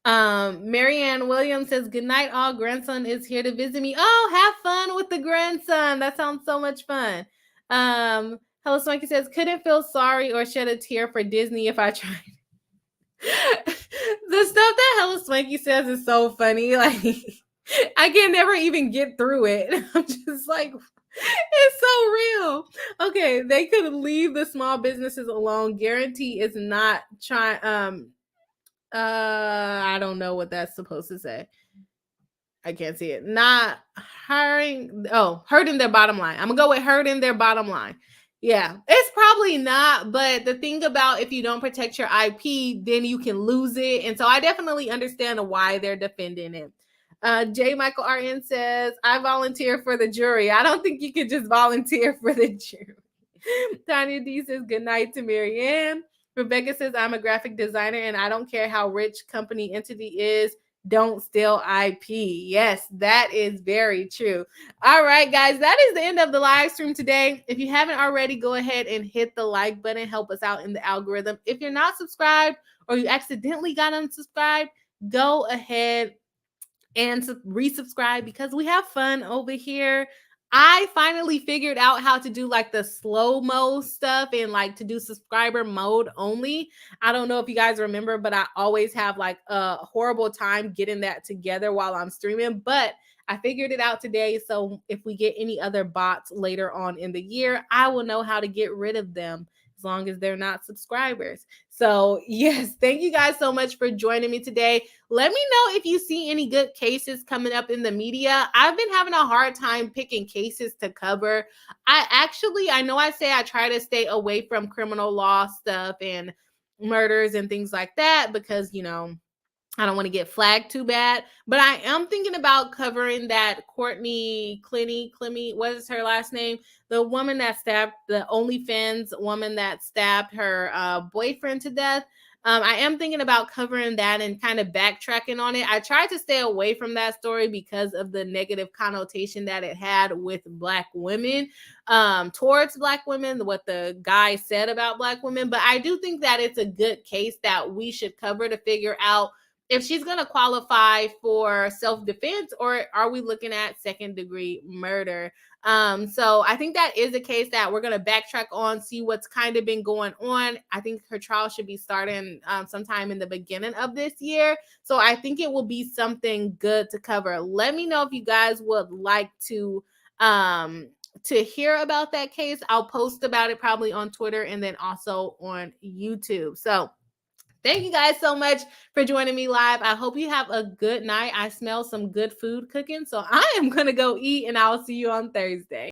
Marianne Williams says, good night, all. Grandson is here to visit me. Oh, have fun with the grandson. That sounds so much fun. Hello Swanky says, couldn't feel sorry or shed a tear for Disney if I tried. The stuff that Hello Swanky says is so funny. Like, I can never even get through it. I'm just like, it's so real. Okay, they could leave the small businesses alone. Guarantee is not trying. I don't know what that's supposed to say. I can't see it. Not hiring. Oh, hurting their bottom line. I'm gonna go with hurting their bottom line. Yeah, it's probably not. But the thing about, if you don't protect your IP, then you can lose it. And so I definitely understand why they're defending it. J. Michael RN says, I volunteer for the jury. I don't think you could just volunteer for the jury. Tanya D says, good night to Marianne. Rebecca says, I'm a graphic designer and I don't care how rich company entity is. Don't steal IP. Yes, that is very true. All right, guys, that is the end of the live stream today. If you haven't already, go ahead and hit the like button. Help us out in the algorithm. If you're not subscribed or you accidentally got unsubscribed, go ahead and resubscribe, because we have fun over here. I finally figured out how to do like the slow-mo stuff and like to do subscriber mode only. I don't know if you guys remember, but I always have like a horrible time getting that together while I'm streaming, but I figured it out today. So if we get any other bots later on in the year, I will know how to get rid of them, as long as they're not subscribers. So yes, thank you guys so much for joining me today. Let me know if you see any good cases coming up in the media. I've been having a hard time picking cases to cover. I know I say I try to stay away from criminal law stuff and murders and things like that, because, you know, I don't want to get flagged too bad, but I am thinking about covering that Courtney Clemmy, what is her last name? The woman that stabbed, the OnlyFans woman that stabbed her boyfriend to death. I am thinking about covering that and kind of backtracking on it. I tried to stay away from that story because of the negative connotation that it had with Black women, towards Black women, what the guy said about Black women. But I do think that it's a good case that we should cover to figure out if she's going to qualify for self-defense, or are we looking at second-degree murder? So I think that is a case that we're going to backtrack on, see what's kind of been going on. I think her trial should be starting sometime in the beginning of this year. So I think it will be something good to cover. Let me know if you guys would like to hear about that case. I'll post about it probably on Twitter and then also on YouTube. So thank you guys so much for joining me live. I hope you have a good night. I smell some good food cooking, so I am going to go eat, and I'll see you on Thursday.